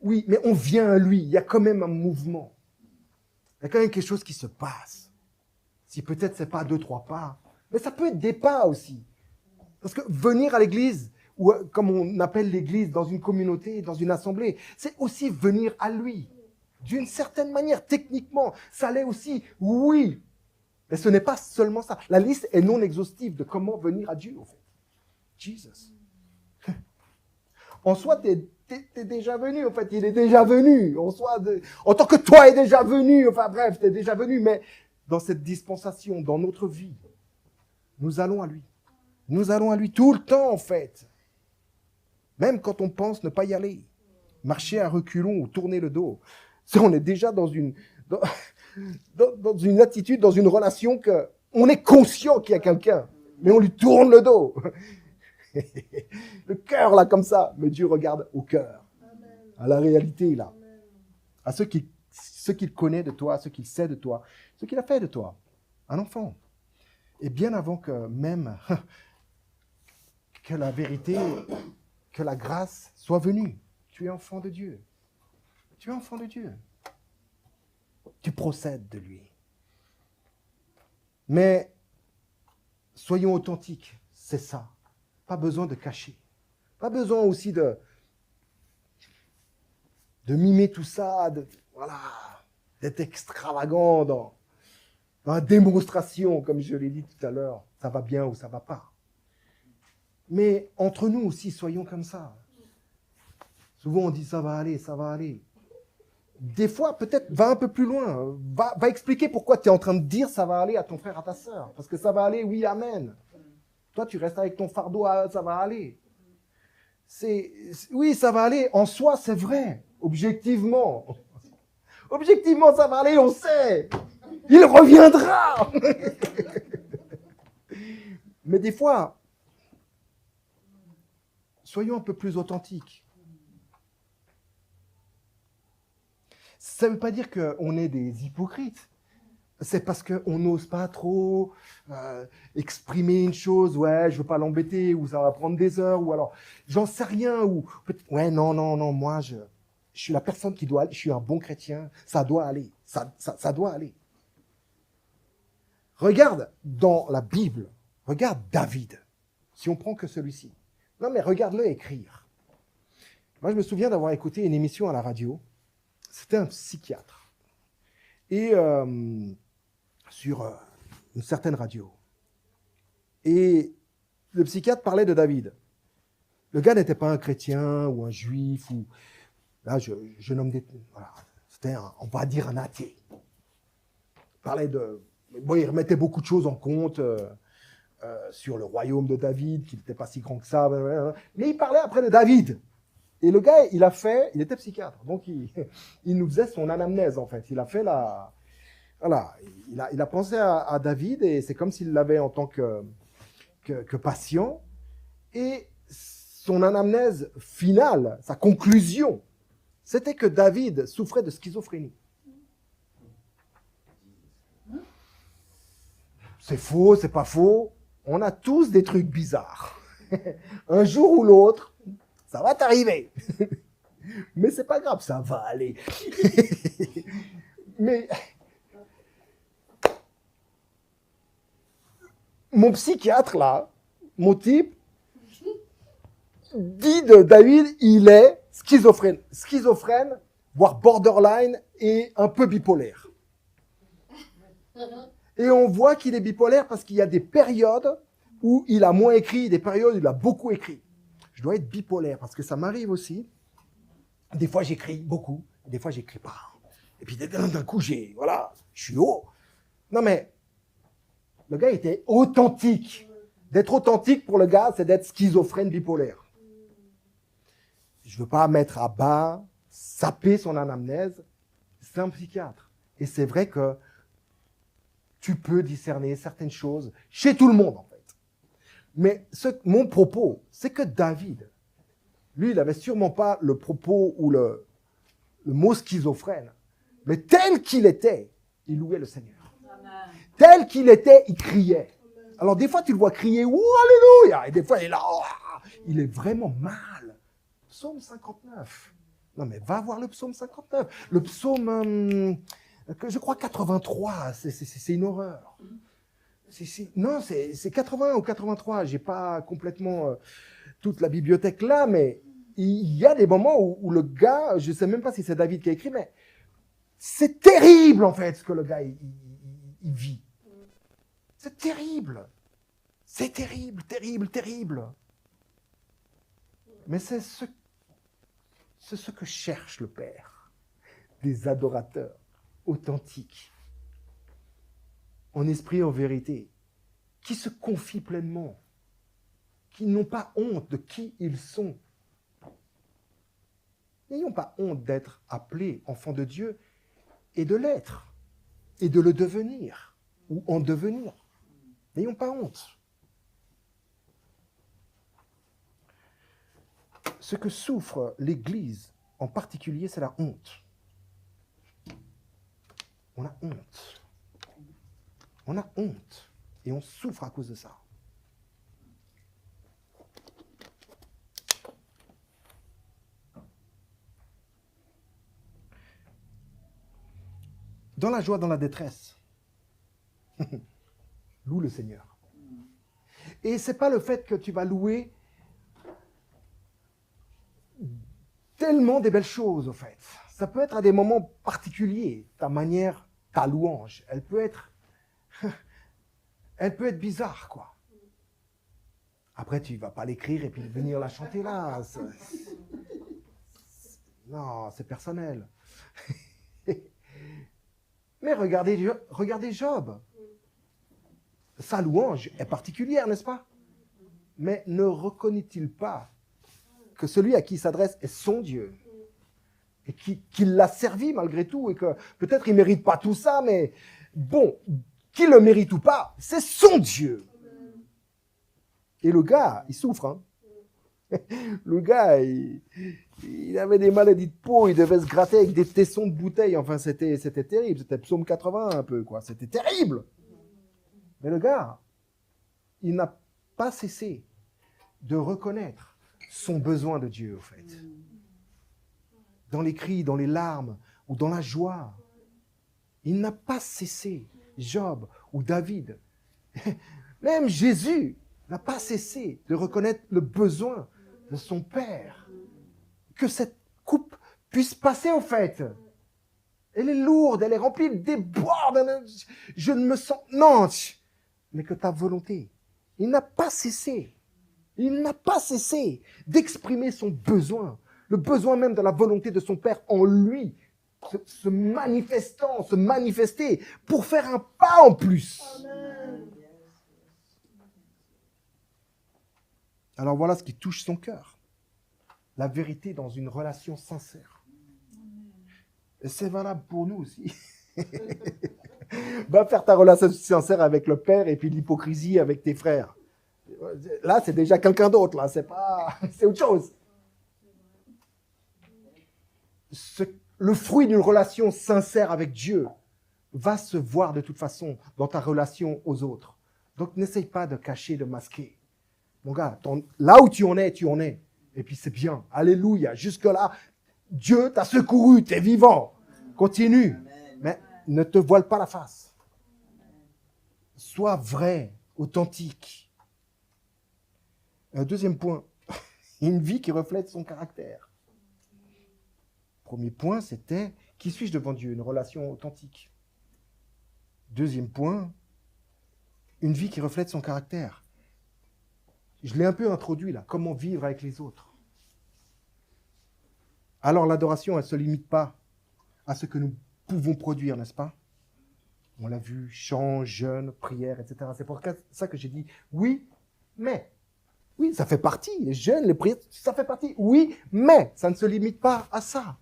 Oui, mais on vient à lui. Il y a quand même un mouvement. Il y a quand même quelque chose qui se passe. Si peut-être c'est pas 2-3 pas. Mais ça peut être des pas aussi. Parce que venir à l'église, ou comme on appelle l'église dans une communauté, dans une assemblée, c'est aussi venir à lui. D'une certaine manière, techniquement, ça l'est aussi, oui. Mais ce n'est pas seulement ça. La liste est non exhaustive de comment venir à Dieu, en fait. Jesus. En soi, t'es déjà venu, en fait, il est déjà venu. En tant que toi est déjà venu, enfin bref, t'es déjà venu, mais dans cette dispensation, dans notre vie, nous allons à lui. Nous allons à lui tout le temps, en fait. Même quand on pense ne pas y aller. Marcher à reculons ou tourner le dos. On est déjà dans une attitude, dans une relation que on est conscient qu'il y a quelqu'un, mais on lui tourne le dos. Le cœur, là, comme ça. Mais Dieu regarde au cœur, à la réalité, là. À ce qu'il connaît de toi, ce qu'il sait de toi, ce qu'il a fait de toi. Un enfant. Et bien avant que même que la vérité, que la grâce soit venue. Tu es enfant de Dieu. Tu es enfant de Dieu. Tu procèdes de lui. Mais soyons authentiques, c'est ça. Pas besoin de cacher. Pas besoin aussi de mimer tout ça, d'être extravagant dans la démonstration, comme je l'ai dit tout à l'heure. Ça va bien ou ça va pas. Mais entre nous aussi, soyons comme ça. Souvent, on dit ça va aller, ça va aller. Des fois, peut-être, va un peu plus loin. Va expliquer pourquoi tu es en train de dire ça va aller à ton frère, à ta sœur. Parce que ça va aller, oui, amen. Toi, tu restes avec ton fardeau, ça va aller. Oui, ça va aller. En soi, c'est vrai. Objectivement. Objectivement, ça va aller, on sait. Il reviendra. Mais des fois, soyons un peu plus authentiques. Ça ne veut pas dire qu'on est des hypocrites. C'est parce qu'on n'ose pas trop exprimer une chose. Ouais, je ne veux pas l'embêter, ou ça va prendre des heures, ou alors, j'en sais rien, ou ouais, non, moi, je suis la personne qui doit aller, je suis un bon chrétien, ça doit aller, ça doit aller. Regarde dans la Bible, regarde David, si on prend que celui-ci. Non, mais regarde-le écrire. Moi, je me souviens d'avoir écouté une émission à la radio. C'était un psychiatre. Et sur une certaine radio. Et le psychiatre parlait de David. Le gars n'était pas un chrétien ou un juif. Là, je nomme des... Voilà. C'était, on va dire, un athée. Il parlait de... Bon, il remettait beaucoup de choses en compte sur le royaume de David, qui n'était pas si grand que ça. Mais il parlait après de David. Et le gars, il était psychiatre, donc il nous faisait son anamnèse, en fait. Il a fait voilà, il a pensé à David, et c'est comme s'il l'avait en tant que patient. Et son anamnèse finale, sa conclusion, c'était que David souffrait de schizophrénie. C'est faux, c'est pas faux. On a tous des trucs bizarres. Un jour ou l'autre, ça va t'arriver. Mais c'est pas grave, ça va aller. Mais mon psychiatre là, mon type, dit de David, il est schizophrène. Schizophrène, voire borderline et un peu bipolaire. Et on voit qu'il est bipolaire parce qu'il y a des périodes où il a moins écrit, des périodes où il a beaucoup écrit. Je dois être bipolaire parce que ça m'arrive aussi. Des fois, j'écris beaucoup, des fois, j'écris pas. Et puis, d'un coup, je suis haut. Non, mais le gars était authentique. D'être authentique pour le gars, c'est d'être schizophrène bipolaire. Je ne veux pas mettre à bas, saper son anamnèse. C'est un psychiatre. Et c'est vrai que tu peux discerner certaines choses chez tout le monde, en fait. Mais mon propos, c'est que David, lui, il n'avait sûrement pas le propos ou le mot schizophrène. Mais tel qu'il était, il louait le Seigneur. Amen. Tel qu'il était, il criait. Alors des fois, tu le vois crier, « Ouh, alléluia !» Et des fois, il est là, oh, il est vraiment mal. Psaume 59. Non, mais va voir le psaume 59. Le psaume, je crois 83, c'est une horreur. Non, c'est 80 ou 83, j'ai pas complètement... toute la bibliothèque là, mais il y a des moments où le gars, je ne sais même pas si c'est David qui a écrit, mais c'est terrible en fait ce que le gars il vit. C'est terrible. C'est terrible, terrible, terrible. Mais c'est ce que cherche le Père. Des adorateurs authentiques, en esprit et en vérité, qui se confient pleinement, qui n'ont pas honte de qui ils sont. N'ayons pas honte d'être appelés enfants de Dieu et de l'être, et de le devenir, ou en devenir. N'ayons pas honte. Ce que souffre l'Église en particulier, c'est la honte. On a honte. On a honte. Et on souffre à cause de ça. Dans la joie, dans la détresse, loue le Seigneur. Et ce n'est pas le fait que tu vas louer tellement des belles choses, au fait. Ça peut être à des moments particuliers, ta manière, ta louange. Elle peut être bizarre, quoi. Après, tu ne vas pas l'écrire et puis venir la chanter là. Non, c'est personnel. Mais regardez Job. Sa louange est particulière, n'est-ce pas? Mais ne reconnaît-il pas que celui à qui il s'adresse est son Dieu? Et qu'il l'a servi malgré tout, et que peut-être il ne mérite pas tout ça, mais bon, qu'il le mérite ou pas, c'est son Dieu. Et le gars, il souffre. Hein? Le gars, il avait des maladies de peau, il devait se gratter avec des tessons de bouteille. Enfin, c'était terrible. C'était psaume 80 un peu, quoi. C'était terrible. Mais le gars, il n'a pas cessé de reconnaître son besoin de Dieu, au fait. Dans les cris, dans les larmes ou dans la joie. Il n'a pas cessé, Job ou David. Même Jésus n'a pas cessé de reconnaître le besoin de son Père. Que cette coupe puisse passer, au fait. Elle est lourde, elle est remplie, elle déborde. Je ne me sens... Non, mais que ta volonté. Il n'a pas cessé. Il n'a pas cessé d'exprimer son besoin. Le besoin même de la volonté de son Père en lui. Se manifester pour faire un pas en plus. Amen. Alors voilà ce qui touche son cœur. La vérité dans une relation sincère. Et c'est valable pour nous aussi. Va faire ta relation sincère avec le Père et puis l'hypocrisie avec tes frères. Là, c'est déjà quelqu'un d'autre. Là, c'est autre chose. Le fruit d'une relation sincère avec Dieu va se voir de toute façon dans ta relation aux autres. Donc, n'essaye pas de cacher, de masquer. Mon gars, là où tu en es, tu en es. Et puis c'est bien. Alléluia. Jusque-là, Dieu t'a secouru, tu es vivant. Continue. Mais ne te voile pas la face. Sois vrai, authentique. Un deuxième point, une vie qui reflète son caractère. Premier point, c'était qui suis-je devant Dieu? Une relation authentique. Deuxième point, une vie qui reflète son caractère. Je l'ai un peu introduit là, comment vivre avec les autres. Alors l'adoration, elle ne se limite pas à ce que nous pouvons produire, n'est-ce pas? On l'a vu, chant, jeûne, prière, etc. C'est pour ça que j'ai dit oui, mais. Oui, ça fait partie, les jeûnes, les prières, ça fait partie. Oui, mais ça ne se limite pas à ça.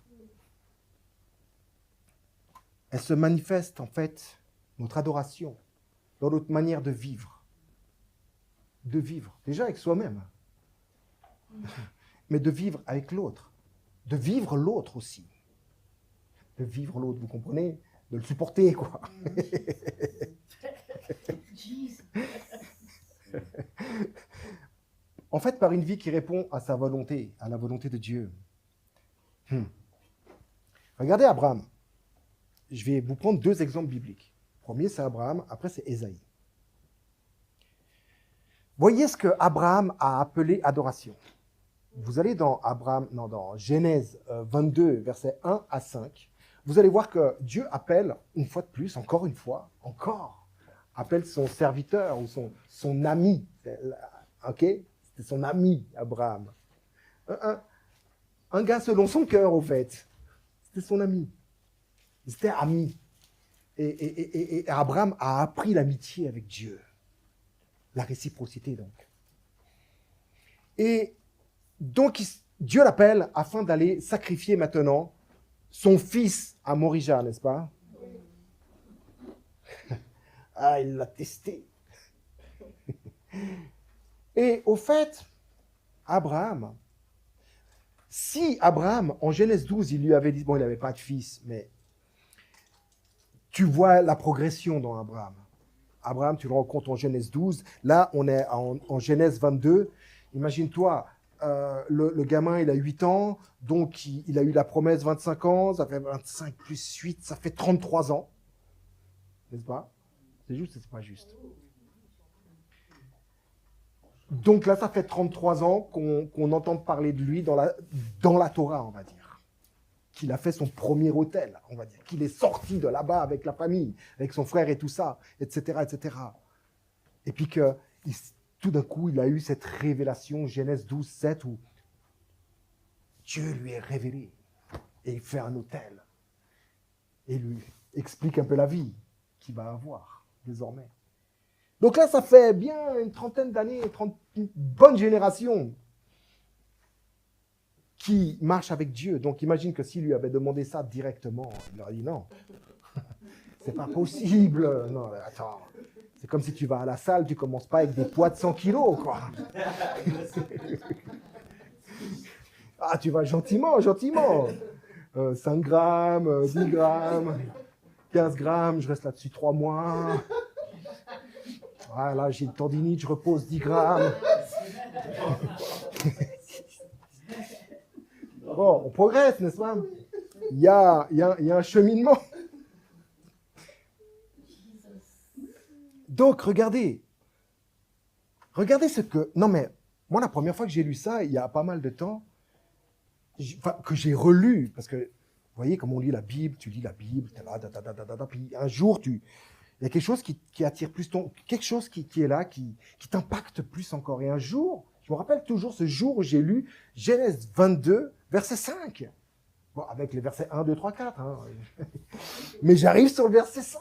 Elle se manifeste en fait, notre adoration, dans notre manière de vivre. De vivre, déjà avec soi-même, mais de vivre avec l'autre, de vivre l'autre aussi, de vivre l'autre, vous comprenez, de le supporter, quoi. En fait, par une vie qui répond à sa volonté, à la volonté de Dieu. Regardez Abraham. Je vais vous prendre deux exemples bibliques. Le premier, c'est Abraham, après, c'est Ésaïe. Voyez ce que Abraham a appelé adoration. Vous allez dans Genèse 22, versets 1 à 5. Vous allez voir que Dieu appelle, une fois de plus, encore, appelle son serviteur ou son ami. Ok? C'était son ami, Abraham. Un gars selon son cœur, au fait. C'était son ami. Ils étaient amis. Et Abraham a appris l'amitié avec Dieu. La réciprocité, donc. Et donc, Dieu l'appelle afin d'aller sacrifier maintenant son fils à Morija, n'est-ce pas? Ah, il l'a testé. Et au fait, Abraham, si Abraham, en Genèse 12, il lui avait dit, bon, il n'avait pas de fils, mais tu vois la progression dans Abraham. Abraham, tu le rencontres en Genèse 12. Là, on est en Genèse 22. Imagine-toi, le gamin, il a 8 ans, donc il a eu la promesse 25 ans, ça fait 25 plus 8, ça fait 33 ans. N'est-ce pas? C'est juste ou c'est pas juste? Donc là, ça fait 33 ans qu'on entend parler de lui dans la Torah, on va dire. Qu'il a fait son premier autel, on va dire. Qu'il est sorti de là-bas avec la famille, avec son frère et tout ça, etc., etc. Et puis que tout d'un coup, il a eu cette révélation, Genèse 12, 7, où Dieu lui est révélé et il fait un autel et lui explique un peu la vie qu'il va avoir désormais. Donc là, ça fait bien une trentaine d'années, une bonne génération qui marche avec Dieu. Donc imagine que s'il lui avait demandé ça directement, il aurait dit non, c'est pas possible. Non, attends, c'est comme si tu vas à la salle, tu commences pas avec des poids de 100 kilos, quoi. Ah, tu vas gentiment. 5 grammes, 10 grammes, 15 grammes, je reste là-dessus 3 mois. Ah, là, j'ai une tendinite, je repose 10 grammes. Bon, on progresse, n'est-ce pas? Il y a un cheminement. Donc, regardez ce que... Non, mais moi, la première fois que j'ai lu ça, il y a pas mal de temps, que j'ai relu, parce que, vous voyez, comme on lit la Bible, tu lis la Bible, puis un jour, il y a quelque chose qui attire plus quelque chose qui est là, qui t'impacte plus encore. Et un jour, je me rappelle toujours ce jour où j'ai lu Genèse 22, verset 5. Bon, avec les versets 1, 2, 3, 4. Hein. Mais j'arrive sur le verset 5.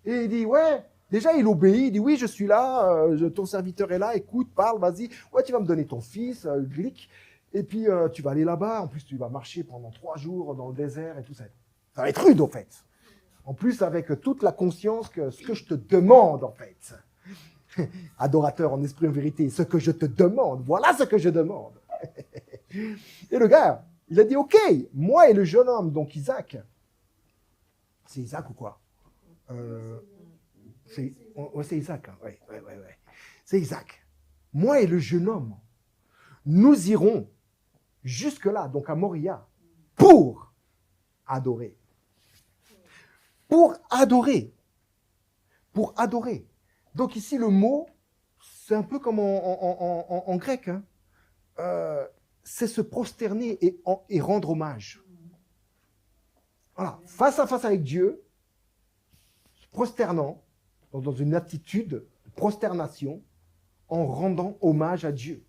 Et il dit, ouais, déjà il obéit, il dit, oui, je suis là, ton serviteur est là, écoute, parle, vas-y. Ouais, tu vas me donner ton fils, Glic, et puis tu vas aller là-bas. En plus, tu vas marcher pendant 3 jours dans le désert et tout ça. Ça va être rude, en fait. En plus, avec toute la conscience que ce que je te demande, en fait, adorateur en esprit et en vérité, ce que je te demande, voilà ce que je demande. Et le gars, il a dit, ok, moi et le jeune homme, donc Isaac, c'est Isaac ou quoi? C'est Isaac, hein. Ouais. C'est Isaac. Moi et le jeune homme, nous irons jusque-là, donc à Moria, pour adorer. Pour adorer. Donc ici, le mot, c'est un peu comme en grec. Hein. C'est se prosterner et rendre hommage. Voilà, face à face avec Dieu, se prosternant, dans une attitude de prosternation, en rendant hommage à Dieu.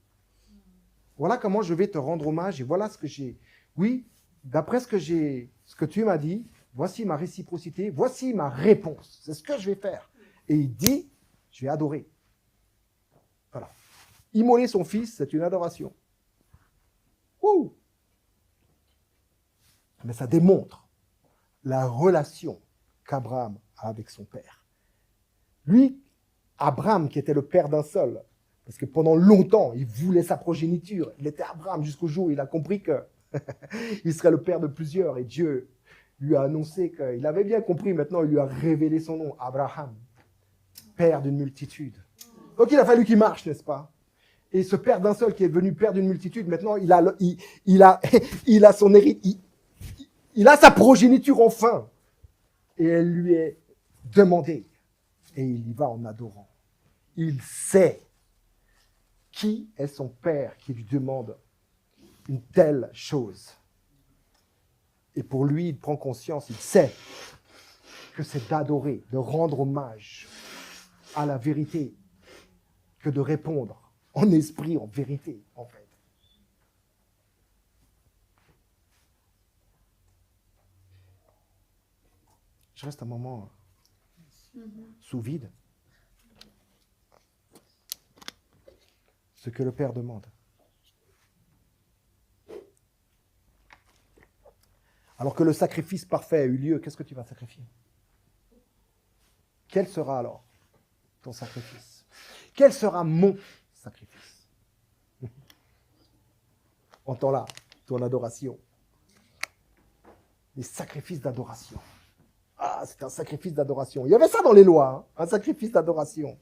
Voilà comment je vais te rendre hommage et voilà ce que j'ai. Oui, d'après ce que tu m'as dit, voici ma réciprocité, voici ma réponse. C'est ce que je vais faire. Et il dit, je vais adorer. Voilà. Immoler son fils, c'est une adoration. Ouh! Mais ça démontre la relation qu'Abraham a avec son père. Lui, Abraham, qui était le père d'un seul, parce que pendant longtemps, il voulait sa progéniture. Il était Abraham jusqu'au jour où il a compris qu'il serait le père de plusieurs. Et Dieu lui a annoncé qu'il avait bien compris. Maintenant, il lui a révélé son nom, Abraham, père d'une multitude. Donc, il a fallu qu'il marche, n'est-ce pas? Et ce père d'un seul qui est devenu père d'une multitude, maintenant, il a son hérite, il a sa progéniture enfin. Et elle lui est demandée. Et il y va en adorant. Il sait Qui est son père qui lui demande une telle chose? Et pour lui, il prend conscience, il sait que c'est d'adorer, de rendre hommage à la vérité, que de répondre en esprit, en vérité, en fait. Je reste un moment sous vide. Ce que le Père demande. Alors que le sacrifice parfait a eu lieu, qu'est-ce que tu vas sacrifier? Quel sera alors ton sacrifice? Quel sera mon sacrifice? Entends-là, ton adoration. Les sacrifices d'adoration. Ah, c'est un sacrifice d'adoration. Il y avait ça dans les lois, hein, un sacrifice d'adoration.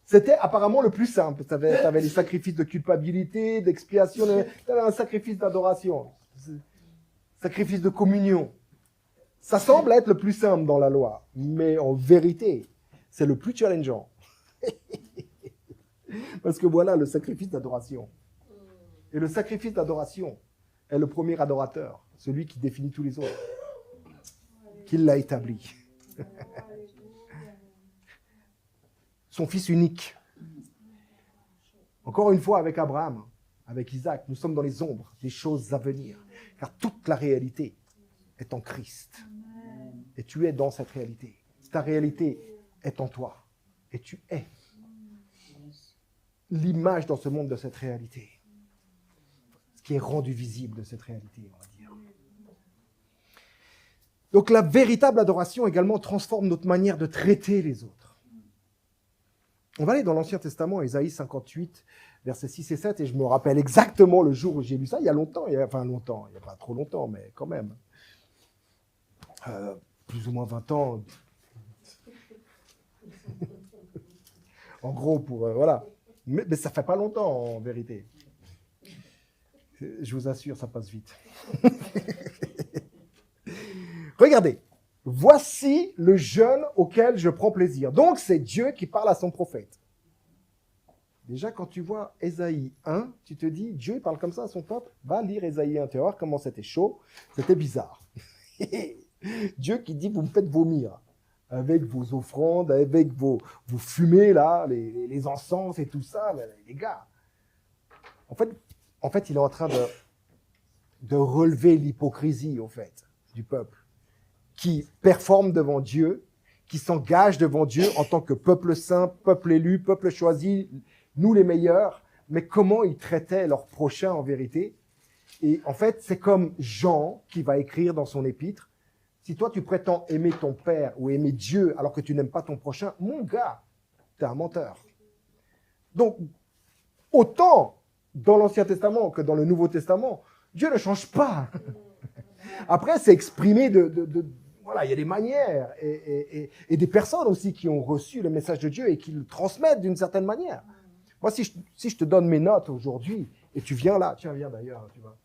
C'était apparemment le plus simple. Tu avais les sacrifices de culpabilité, d'expiation, tu avais un sacrifice d'adoration, sacrifice de communion. Ça semble être le plus simple dans la loi, mais en vérité, c'est le plus challengeant. Parce que voilà le sacrifice d'adoration. Et le sacrifice d'adoration est le premier adorateur, celui qui définit tous les autres, qui l'a établi. Son fils unique. Encore une fois, avec Abraham, avec Isaac, nous sommes dans les ombres des choses à venir, car toute la réalité est en Christ. Et tu es dans cette réalité. Ta réalité est en toi. Et tu es l'image dans ce monde de cette réalité. Ce qui est rendu visible de cette réalité, on va dire. Donc la véritable adoration également transforme notre manière de traiter les autres. On va aller dans l'Ancien Testament, Ésaïe 58, versets 6 et 7, et je me rappelle exactement le jour où j'ai lu ça, il y a longtemps, il n'y a pas trop longtemps, mais quand même. Plus ou moins 20 ans. En gros, voilà. Mais ça ne fait pas longtemps, en vérité. Je vous assure, ça passe vite. Regardez. Voici le jeune auquel je prends plaisir. Donc, c'est Dieu qui parle à son prophète. Déjà, quand tu vois Ésaïe 1, tu te dis, Dieu parle comme ça à son peuple. Va lire Ésaïe 1, tu vas voir comment c'était chaud. C'était bizarre. Dieu qui dit, vous me faites vomir avec vos offrandes, avec vos fumées, là, les encens et tout ça. Les gars, en fait, il est en train de relever l'hypocrisie, en fait, du peuple, qui performe devant Dieu, qui s'engage devant Dieu en tant que peuple saint, peuple élu, peuple choisi, nous les meilleurs, mais comment ils traitaient leurs prochains en vérité. Et en fait, c'est comme Jean qui va écrire dans son épître, si toi tu prétends aimer ton père ou aimer Dieu alors que tu n'aimes pas ton prochain, mon gars, t'es un menteur. Donc, autant dans l'Ancien Testament que dans le Nouveau Testament, Dieu ne change pas. Après, c'est exprimé voilà, il y a des manières et des personnes aussi qui ont reçu le message de Dieu et qui le transmettent d'une certaine manière. Moi, si je te donne mes notes aujourd'hui et tu viens là, tiens, viens d'ailleurs, tu vois.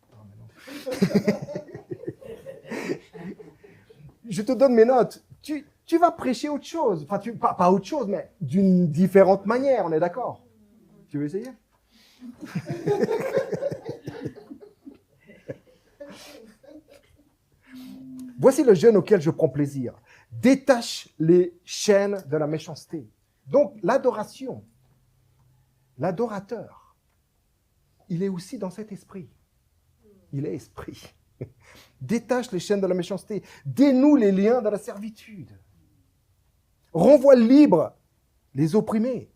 Je te donne mes notes, tu vas prêcher autre chose. Enfin, pas autre chose, mais d'une différente manière, on est d'accord? Tu veux essayer? Voici le jeune auquel je prends plaisir. Détache les chaînes de la méchanceté. Donc, l'adoration, l'adorateur, il est aussi dans cet esprit. Il est esprit. Détache les chaînes de la méchanceté. Dénoue les liens de la servitude. Renvoie libre les opprimés.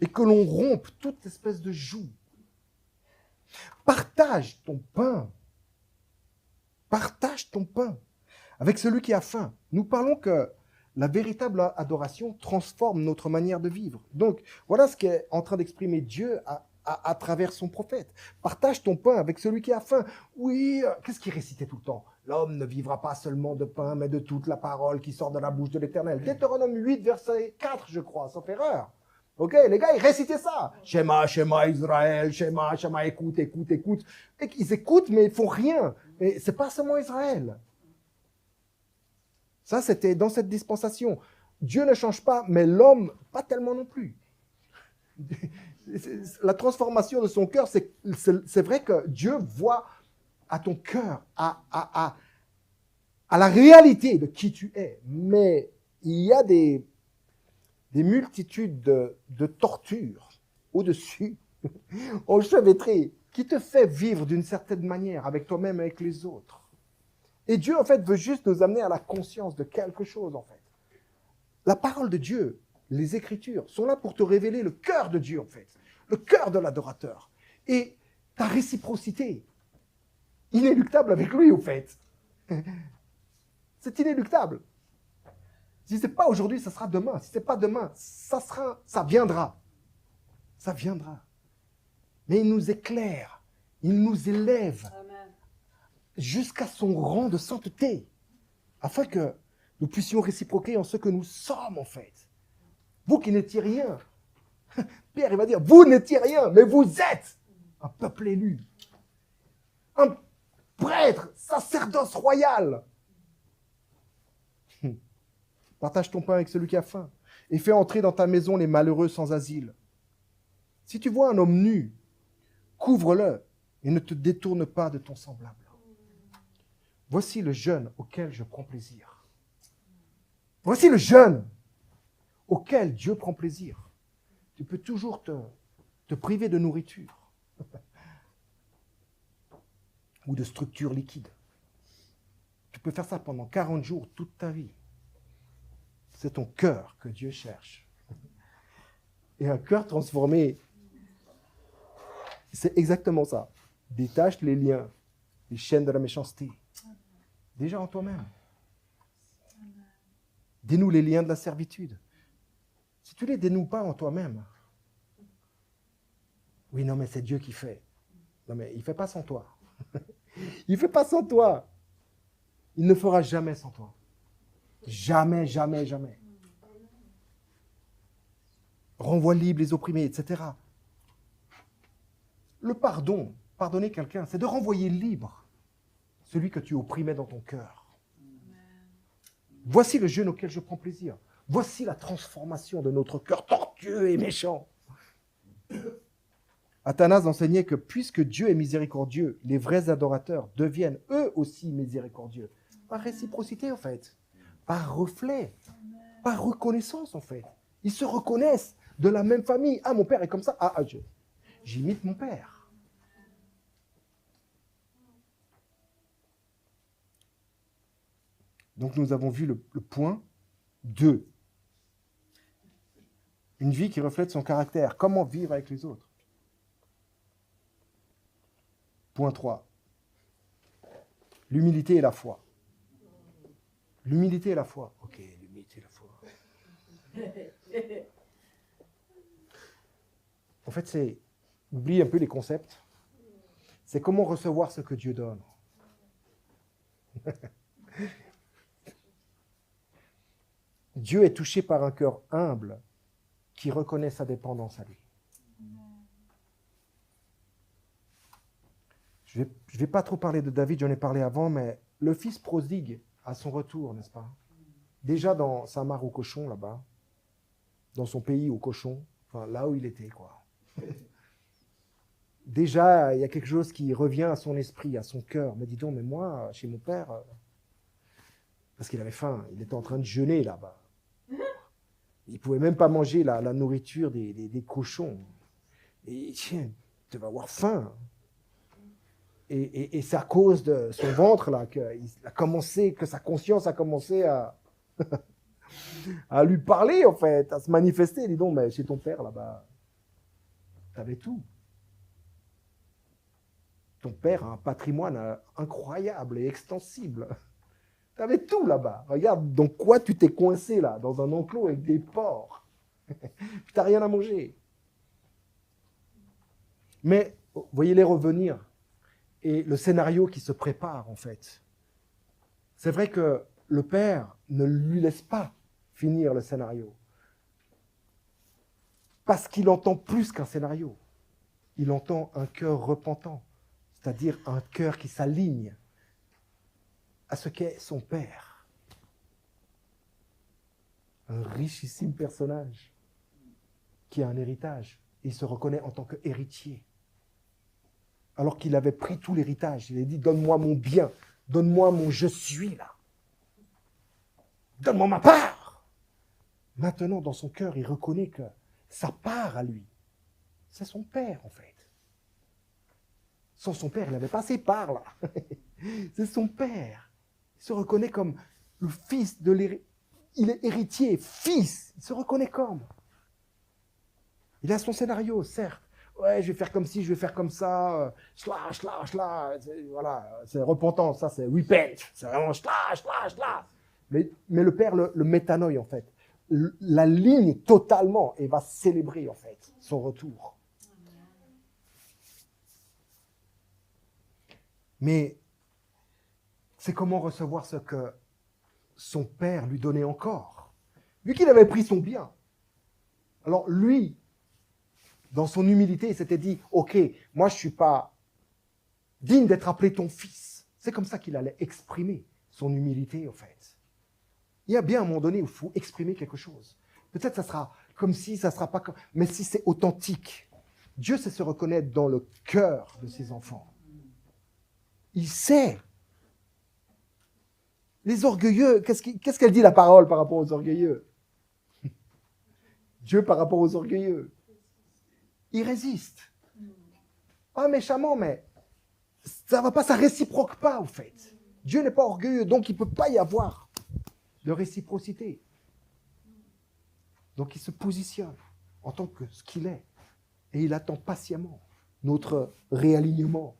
Et que l'on rompe toute espèce de joug. Partage ton pain. Partage ton pain avec celui qui a faim. Nous parlons que la véritable adoration transforme notre manière de vivre. Donc, voilà ce qu'est en train d'exprimer Dieu à travers son prophète. Partage ton pain avec celui qui a faim. Oui, qu'est-ce qu'il récitait tout le temps? L'homme ne vivra pas seulement de pain, mais de toute la parole qui sort de la bouche de l'Éternel. Deutéronome 8, verset 4, je crois, sauf erreur. Ok, les gars, ils récitaient ça. Shema, Shema, Israël, Shema, Shema, écoute, écoute, écoute. Et ils écoutent, mais ils font rien. Et c'est pas seulement Israël. Ça, c'était dans cette dispensation. Dieu ne change pas, mais l'homme, pas tellement non plus. La transformation de son cœur, c'est vrai que Dieu voit à ton cœur, à la réalité de qui tu es. Mais il y a des multitudes de tortures au-dessus, enchevêtrées, qui te fait vivre d'une certaine manière avec toi-même et avec les autres. Et Dieu, en fait, veut juste nous amener à la conscience de quelque chose, en fait. La parole de Dieu, les Écritures, sont là pour te révéler le cœur de Dieu, en fait. Le cœur de l'adorateur. Et ta réciprocité, inéluctable avec lui, au fait. C'est inéluctable. Si ce n'est pas aujourd'hui, ça sera demain. Si ce n'est pas demain, ça viendra. Ça viendra. Mais il nous éclaire, il nous élève jusqu'à son rang de sainteté, afin que nous puissions réciproquer en ce que nous sommes, en fait. Vous qui n'étiez rien, Pierre, il va dire, vous n'étiez rien, mais vous êtes un peuple élu, un prêtre, sacerdoce royal. Partage ton pain avec celui qui a faim et fais entrer dans ta maison les malheureux sans asile. Si tu vois un homme nu, couvre-le et ne te détourne pas de ton semblable. Voici le jeûne auquel je prends plaisir. Voici le jeûne auquel Dieu prend plaisir. Tu peux toujours te priver de nourriture ou de structure liquide. Tu peux faire ça pendant 40 jours, toute ta vie. C'est ton cœur que Dieu cherche. Et un cœur transformé, c'est exactement ça. Détache les liens, les chaînes de la méchanceté. Déjà en toi-même. Dénoue les liens de la servitude. Si tu ne les dénoues pas en toi-même, oui, non, mais c'est Dieu qui fait. Non, mais il ne fait pas sans toi. Il ne fait pas sans toi. Il ne fera jamais sans toi. Jamais, jamais, jamais. Renvoie libre les opprimés, etc. Le pardon, pardonner quelqu'un, c'est de renvoyer libre celui que tu opprimais dans ton cœur. Voici le jeûne auquel je prends plaisir. Voici la transformation de notre cœur tortueux et méchant. Athanase enseignait que puisque Dieu est miséricordieux, les vrais adorateurs deviennent eux aussi miséricordieux. Par réciprocité, en fait. Par reflet. Par reconnaissance, en fait. Ils se reconnaissent de la même famille. Ah, mon père est comme ça. Ah, j'imite mon père. Donc nous avons vu le point 2. Une vie qui reflète son caractère. Comment vivre avec les autres. Point 3. L'humilité et la foi. L'humilité et la foi. Ok, l'humilité et la foi. En fait, c'est, oublie un peu les concepts. C'est comment recevoir ce que Dieu donne. Dieu est touché par un cœur humble qui reconnaît sa dépendance à lui. Je ne vais pas trop parler de David, j'en ai parlé avant, mais le fils prodigue à son retour, n'est-ce pas? Déjà dans sa mare au cochon, là-bas, dans son pays au cochon, enfin là où il était, quoi. Déjà, il y a quelque chose qui revient à son esprit, à son cœur. Mais dis donc, mais moi, chez mon père, parce qu'il avait faim, il était en train de jeûner là-bas. Il ne pouvait même pas manger la nourriture des cochons. Et tiens, tu vas avoir faim. Et c'est à cause de son ventre là que sa conscience a commencé à lui parler, en fait, à se manifester. Dis donc, mais chez ton père là-bas, tu avais tout. Ton père a un patrimoine incroyable et extensible. Tu avais tout là-bas. Regarde dans quoi tu t'es coincé là, dans un enclos avec des porcs. Tu n'as rien à manger. Mais, voyez-les revenir. Et le scénario qui se prépare, en fait. C'est vrai que le père ne lui laisse pas finir le scénario. Parce qu'il entend plus qu'un scénario. Il entend un cœur repentant. C'est-à-dire un cœur qui s'aligne à ce qu'est son père. Un richissime personnage qui a un héritage Il se reconnaît en tant qu'héritier. Alors qu'il avait pris tout l'héritage. Il a dit, donne-moi mon bien, donne-moi mon je suis là. Donne-moi ma part. Maintenant, dans son cœur, il reconnaît que sa part à lui, c'est son père en fait. Sans son père, il n'avait pas ses parts là. C'est son père. Il se reconnaît comme le fils de l'héritier. Il est héritier, fils. Il se reconnaît comme. Il a son scénario, certes. Ouais, je vais faire comme ci, je vais faire comme ça. Voilà, c'est repentant, ça c'est repent. C'est vraiment Mais le père le métanoïe en fait. La ligne totalement et va célébrer en fait son retour. Mais c'est comment recevoir ce que son père lui donnait encore. Vu qu'il avait pris son bien. Alors lui, dans son humilité, il s'était dit, ok, moi je ne suis pas digne d'être appelé ton fils. C'est comme ça qu'il allait exprimer son humilité en fait. Il y a bien un moment donné où il faut exprimer quelque chose. Peut-être ça sera comme si, ça ne sera pas comme... Mais si c'est authentique, Dieu sait se reconnaître dans le cœur de ses enfants. Il sait. Les orgueilleux, qu'est-ce qu'elle dit la parole par rapport aux orgueilleux? Dieu par rapport aux orgueilleux. Il résiste. Pas méchamment, mais ça va pas, ça réciproque pas, en fait. Dieu n'est pas orgueilleux, donc il ne peut pas y avoir de réciprocité. Donc il se positionne en tant que ce qu'il est. Et il attend patiemment notre réalignement.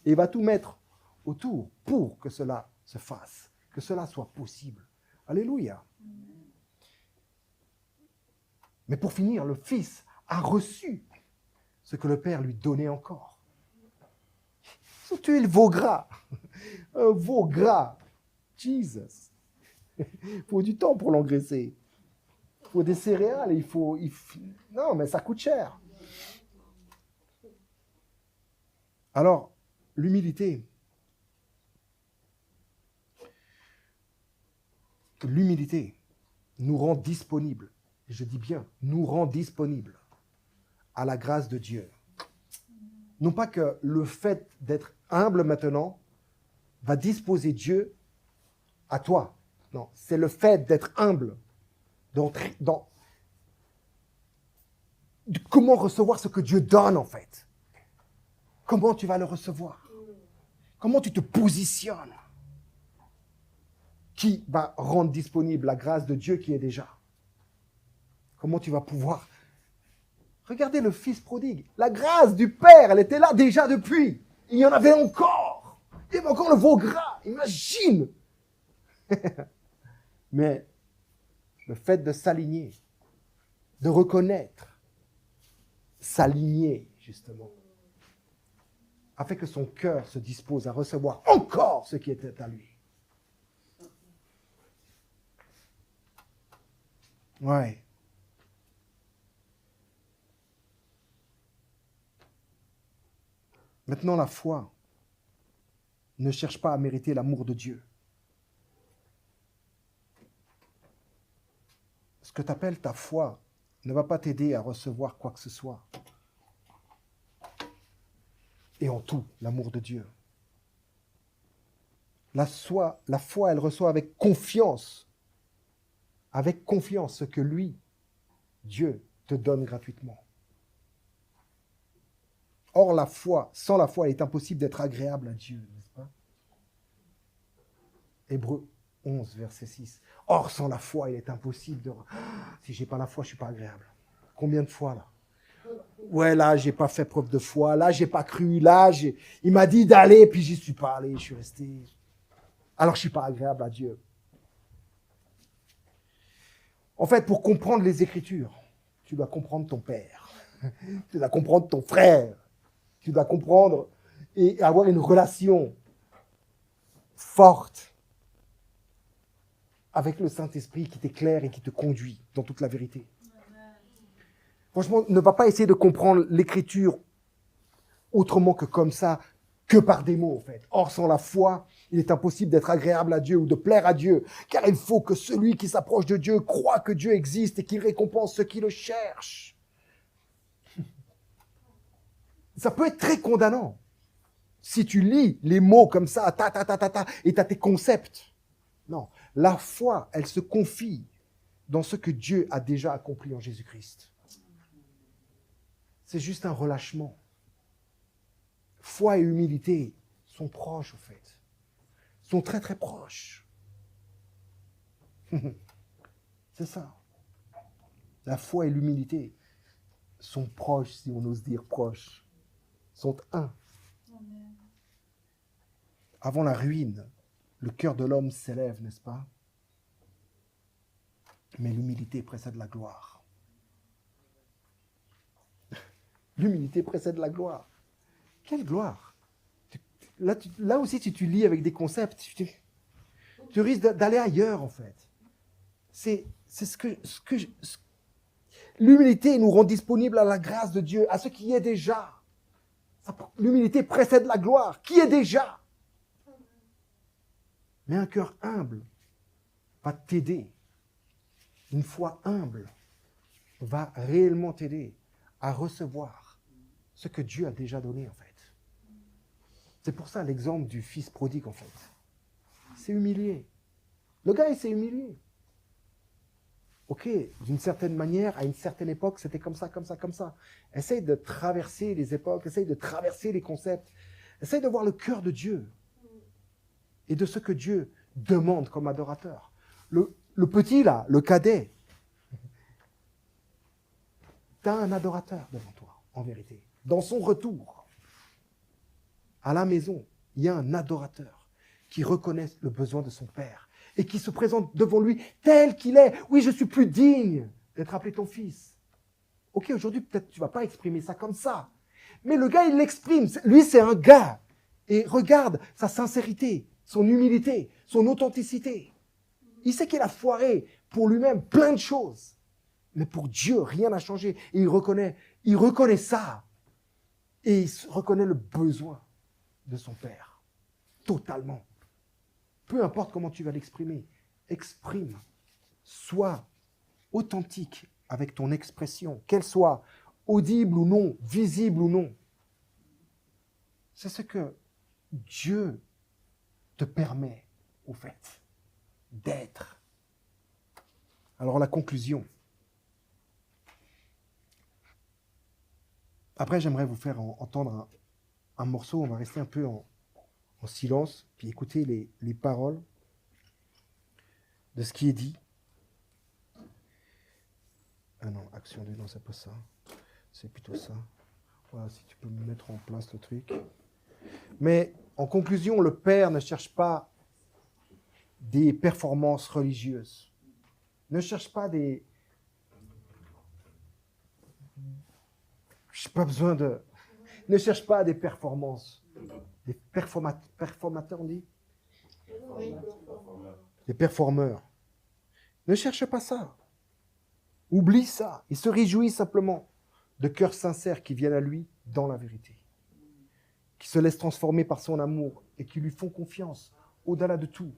Et il va tout mettre autour pour que cela se fasse, que cela soit possible. Alléluia. Mais pour finir, le Fils a reçu ce que le Père lui donnait encore. Il faut tuer le veau gras. Un veau gras. Jesus. Il faut du temps pour l'engraisser. Il faut des céréales. Non, mais ça coûte cher. Alors, l'humilité nous rend disponibles. Et je dis bien, nous rend disponibles à la grâce de Dieu. Non pas que le fait d'être humble maintenant va disposer Dieu à toi. Non, c'est le fait d'être humble, dans comment recevoir ce que Dieu donne en fait. Comment tu vas le recevoir? Comment tu te positionnes? Qui va rendre disponible la grâce de Dieu qui est déjà? Comment tu vas pouvoir... Regardez le fils prodigue. La grâce du Père, elle était là déjà depuis. Il y en avait encore. Il y avait encore le veau gras. Imagine. Mais le fait de s'aligner, de reconnaître, s'aligner justement, a fait que son cœur se dispose à recevoir encore ce qui était à lui. Ouais. Maintenant, la foi ne cherche pas à mériter l'amour de Dieu. Ce que tu appelles ta foi ne va pas t'aider à recevoir quoi que ce soit. Et en tout, l'amour de Dieu. La foi, elle reçoit avec confiance ce que lui, Dieu, te donne gratuitement. Or, sans la foi, il est impossible d'être agréable à Dieu, n'est-ce pas? Hébreux 11, verset 6. Or, sans la foi, il est impossible de... Si j'ai pas la foi, je suis pas agréable. Combien de fois, là? Ouais, là, j'ai pas fait preuve de foi. Là, j'ai pas cru. Là, il m'a dit d'aller, puis j'y suis pas allé. Je suis resté. Alors, je suis pas agréable à Dieu. En fait, pour comprendre les Écritures, tu dois comprendre ton père. Tu dois comprendre ton frère. Tu dois comprendre et avoir une relation forte avec le Saint-Esprit qui t'éclaire et qui te conduit dans toute la vérité. Franchement, ne va pas essayer de comprendre l'Écriture autrement que comme ça, que par des mots en fait. Or, sans la foi, il est impossible d'être agréable à Dieu ou de plaire à Dieu, car il faut que celui qui s'approche de Dieu croit que Dieu existe et qu'il récompense ceux qui le cherchent. Ça peut être très condamnant. Si tu lis les mots comme ça, et tu as tes concepts. Non, la foi, elle se confie dans ce que Dieu a déjà accompli en Jésus-Christ. C'est juste un relâchement. Foi et humilité sont proches, au fait. Sont très, très proches. C'est ça. La foi et l'humilité sont proches, si on ose dire proches. Sont un. Avant la ruine, le cœur de l'homme s'élève, n'est-ce pas? Mais l'humilité précède la gloire. L'humilité précède la gloire. Quelle gloire! Là aussi, si tu lis avec des concepts, tu risques d'aller ailleurs, en fait. C'est ce que l'humilité nous rend disponibles à la grâce de Dieu, à ce qui est déjà. L'humilité précède la gloire, qui est déjà. Mais un cœur humble va t'aider. Une foi humble va réellement t'aider à recevoir ce que Dieu a déjà donné, en fait. C'est pour ça l'exemple du fils prodigue, en fait. C'est humilié. Le gars, il s'est humilié. Ok, d'une certaine manière, à une certaine époque, c'était comme ça, comme ça, comme ça. Essaye de traverser les époques, essaye de traverser les concepts. Essaye de voir le cœur de Dieu et de ce que Dieu demande comme adorateur. Le petit, là, le cadet, tu as un adorateur devant toi, en vérité. Dans son retour à la maison, il y a un adorateur qui reconnaît le besoin de son père et qui se présente devant lui tel qu'il est. Oui, je suis plus digne d'être appelé ton fils. Ok, aujourd'hui, peut-être tu ne vas pas exprimer ça comme ça. Mais le gars, il l'exprime. Lui, c'est un gars. Et regarde sa sincérité, son humilité, son authenticité. Il sait qu'il a foiré pour lui-même plein de choses. Mais pour Dieu, rien n'a changé. Et il reconnaît ça. Et il reconnaît le besoin de son père. Totalement. Peu importe comment tu vas l'exprimer, exprime. Sois authentique avec ton expression, qu'elle soit audible ou non, visible ou non. C'est ce que Dieu te permet, au fait, d'être. Alors la conclusion. Après, j'aimerais vous faire entendre un morceau. On va rester un peu en silence, puis écouter les paroles de ce qui est dit. Ah non, action 2, non, c'est pas ça. C'est plutôt ça. Voilà, si tu peux me mettre en place le truc. Mais en conclusion, le Père ne cherche pas des performances religieuses. Ne cherche pas des... J'ai pas besoin de... Ne cherche pas des performances. Des performateurs, on dit? Oui. Des performeurs. Ne cherche pas ça. Oublie ça. Il se réjouit simplement de cœurs sincères qui viennent à lui dans la vérité. Qui se laissent transformer par son amour et qui lui font confiance au-delà de tout.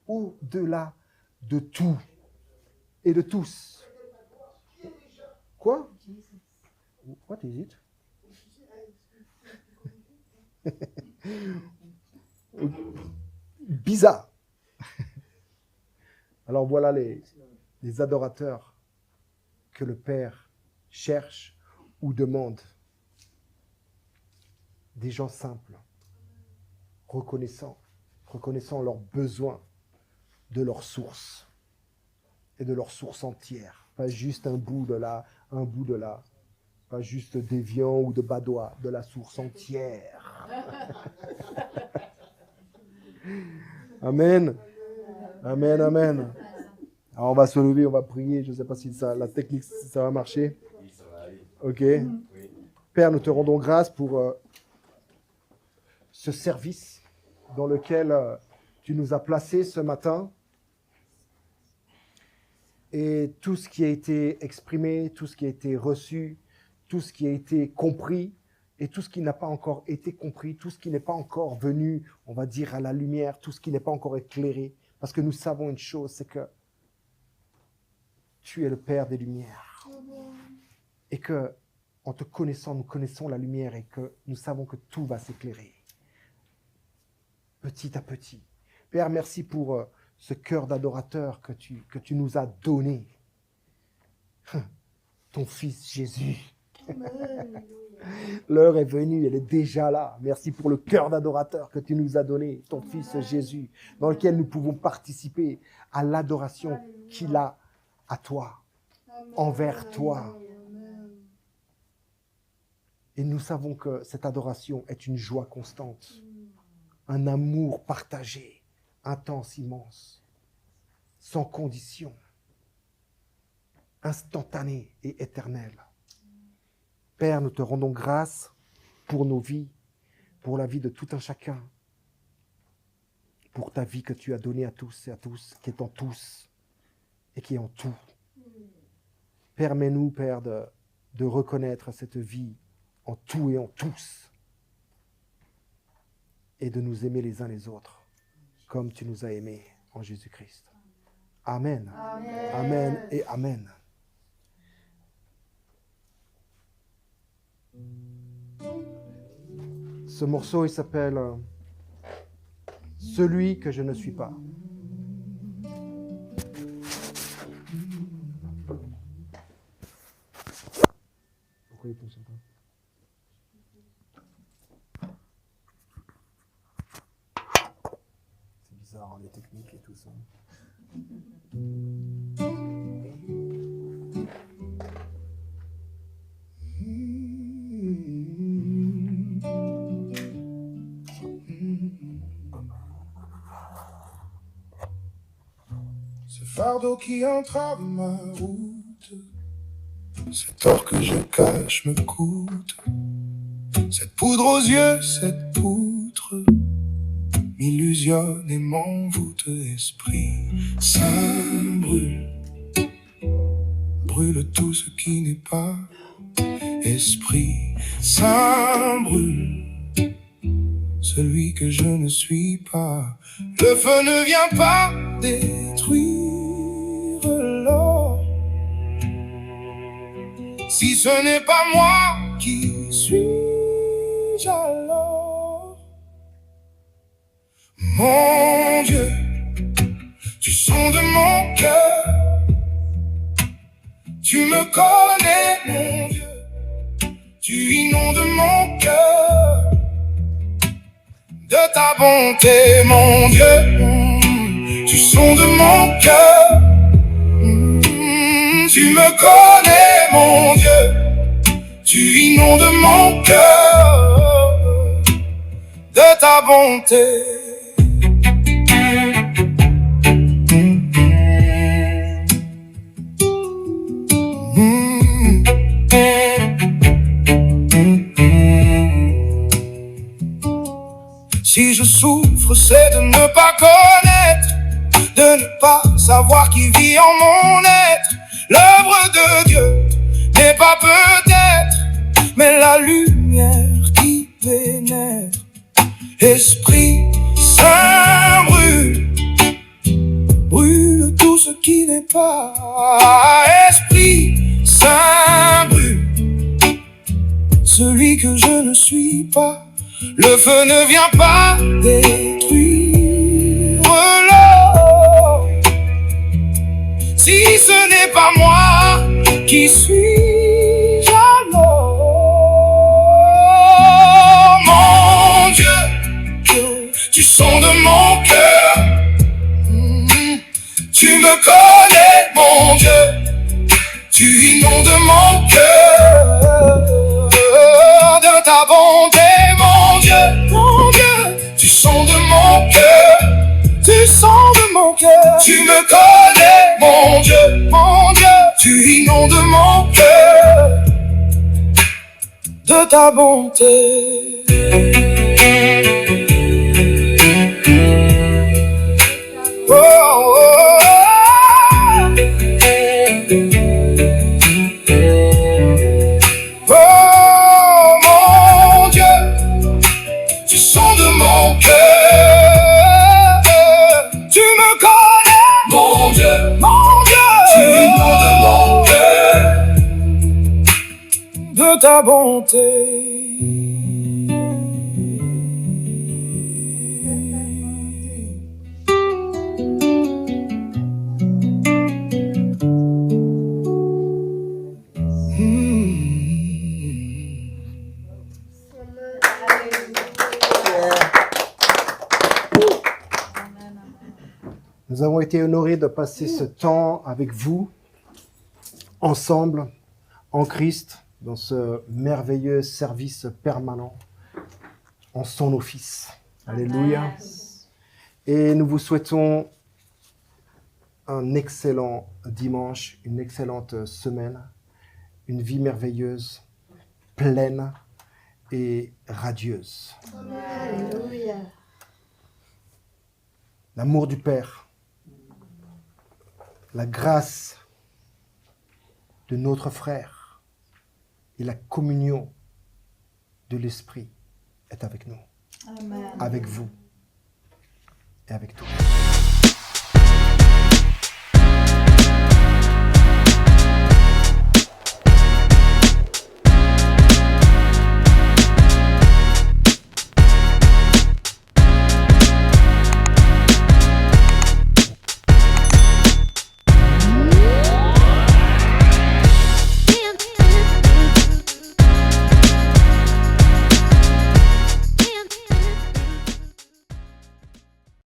Au-delà de tout. Et de tous. Quoi? What is it? Bizarre. Alors voilà les adorateurs que le Père cherche ou demande. Des gens simples, reconnaissant leurs besoins de leur source et de leur source entière. Pas juste un bout de là, un bout de là. Pas juste déviant ou de badois, de la source entière. Amen. Amen, amen. Alors on va se lever, on va prier. Je ne sais pas si la technique, si ça va marcher. Oui, ça va aller. Ok. Oui. Père, nous te rendons grâce pour ce service dans lequel tu nous as placés ce matin. Et tout ce qui a été exprimé, tout ce qui a été reçu, tout ce qui a été compris et tout ce qui n'a pas encore été compris, tout ce qui n'est pas encore venu, on va dire, à la lumière, tout ce qui n'est pas encore éclairé. Parce que nous savons une chose, c'est que tu es le Père des Lumières. Et que en te connaissant, nous connaissons la lumière et que nous savons que tout va s'éclairer. Petit à petit. Père, merci pour ce cœur d'adorateur que tu nous as donné. Ton Fils Jésus. L'heure est venue, elle est déjà là. Merci pour le cœur d'adorateur que tu nous as donné, ton Fils Jésus, dans lequel nous pouvons participer à l'adoration qu'il a à toi, envers toi. Et nous savons que cette adoration est une joie constante, un amour partagé, intense, immense, sans condition, instantané et éternel. Père, nous te rendons grâce pour nos vies, pour la vie de tout un chacun, pour ta vie que tu as donnée à tous et à tous, qui est en tous et qui est en tout. Permets-nous, Père, de reconnaître cette vie en tout et en tous et de nous aimer les uns les autres comme tu nous as aimés en Jésus-Christ. Amen. Amen. Amen et Amen. Ce morceau, il s'appelle « Celui que je ne suis pas ». Pourquoi il ne fonctionne pas ? C'est bizarre, les techniques et tout ça. Ce fardeau qui entrave ma route, cet or que je cache me coûte. Cette poudre aux yeux, cette poutre m'illusionne et m'envoûte. Esprit Saint brûle, brûle tout ce qui n'est pas. Esprit Saint brûle celui que je ne suis pas. Le feu ne vient pas détruire l'or si ce n'est pas moi. Qui suis-je alors? Mon Dieu, tu sondes mon cœur, tu me connais, mon Dieu, tu inondes mon cœur de ta bonté, mon Dieu. Tu sondes mon cœur, tu me connais, mon Dieu, tu inondes mon cœur de ta bonté. Si je souffre, c'est de ne pas connaître, de ne pas savoir qui vit en mon être. L'œuvre de Dieu n'est pas peut-être, mais la lumière qui pénètre. Esprit Saint brûle, brûle tout ce qui n'est pas. Esprit Saint brûle celui que je ne suis pas. Le feu ne vient pas détruire l'or si ce n'est pas moi. Qui suis-je alors? Mon Dieu, tu sondes mon cœur, tu me connais, mon Dieu, tu inondes mon cœur de ta bonté. Mon Dieu, tu sondes mon cœur, tu sondes mon cœur. Tu me connais, mon Dieu, tu inondes mon cœur de ta bonté. Oh, oh, oh. de ta bonté. Nous avons été honorés de passer ce temps avec vous, ensemble, en Christ, dans ce merveilleux service permanent, en son office. Alléluia. Et nous vous souhaitons un excellent dimanche, une excellente semaine, une vie merveilleuse, pleine et radieuse. Alléluia. L'amour du Père, la grâce de notre frère et la communion de l'Esprit est avec nous, Amen. avec vous et avec tous.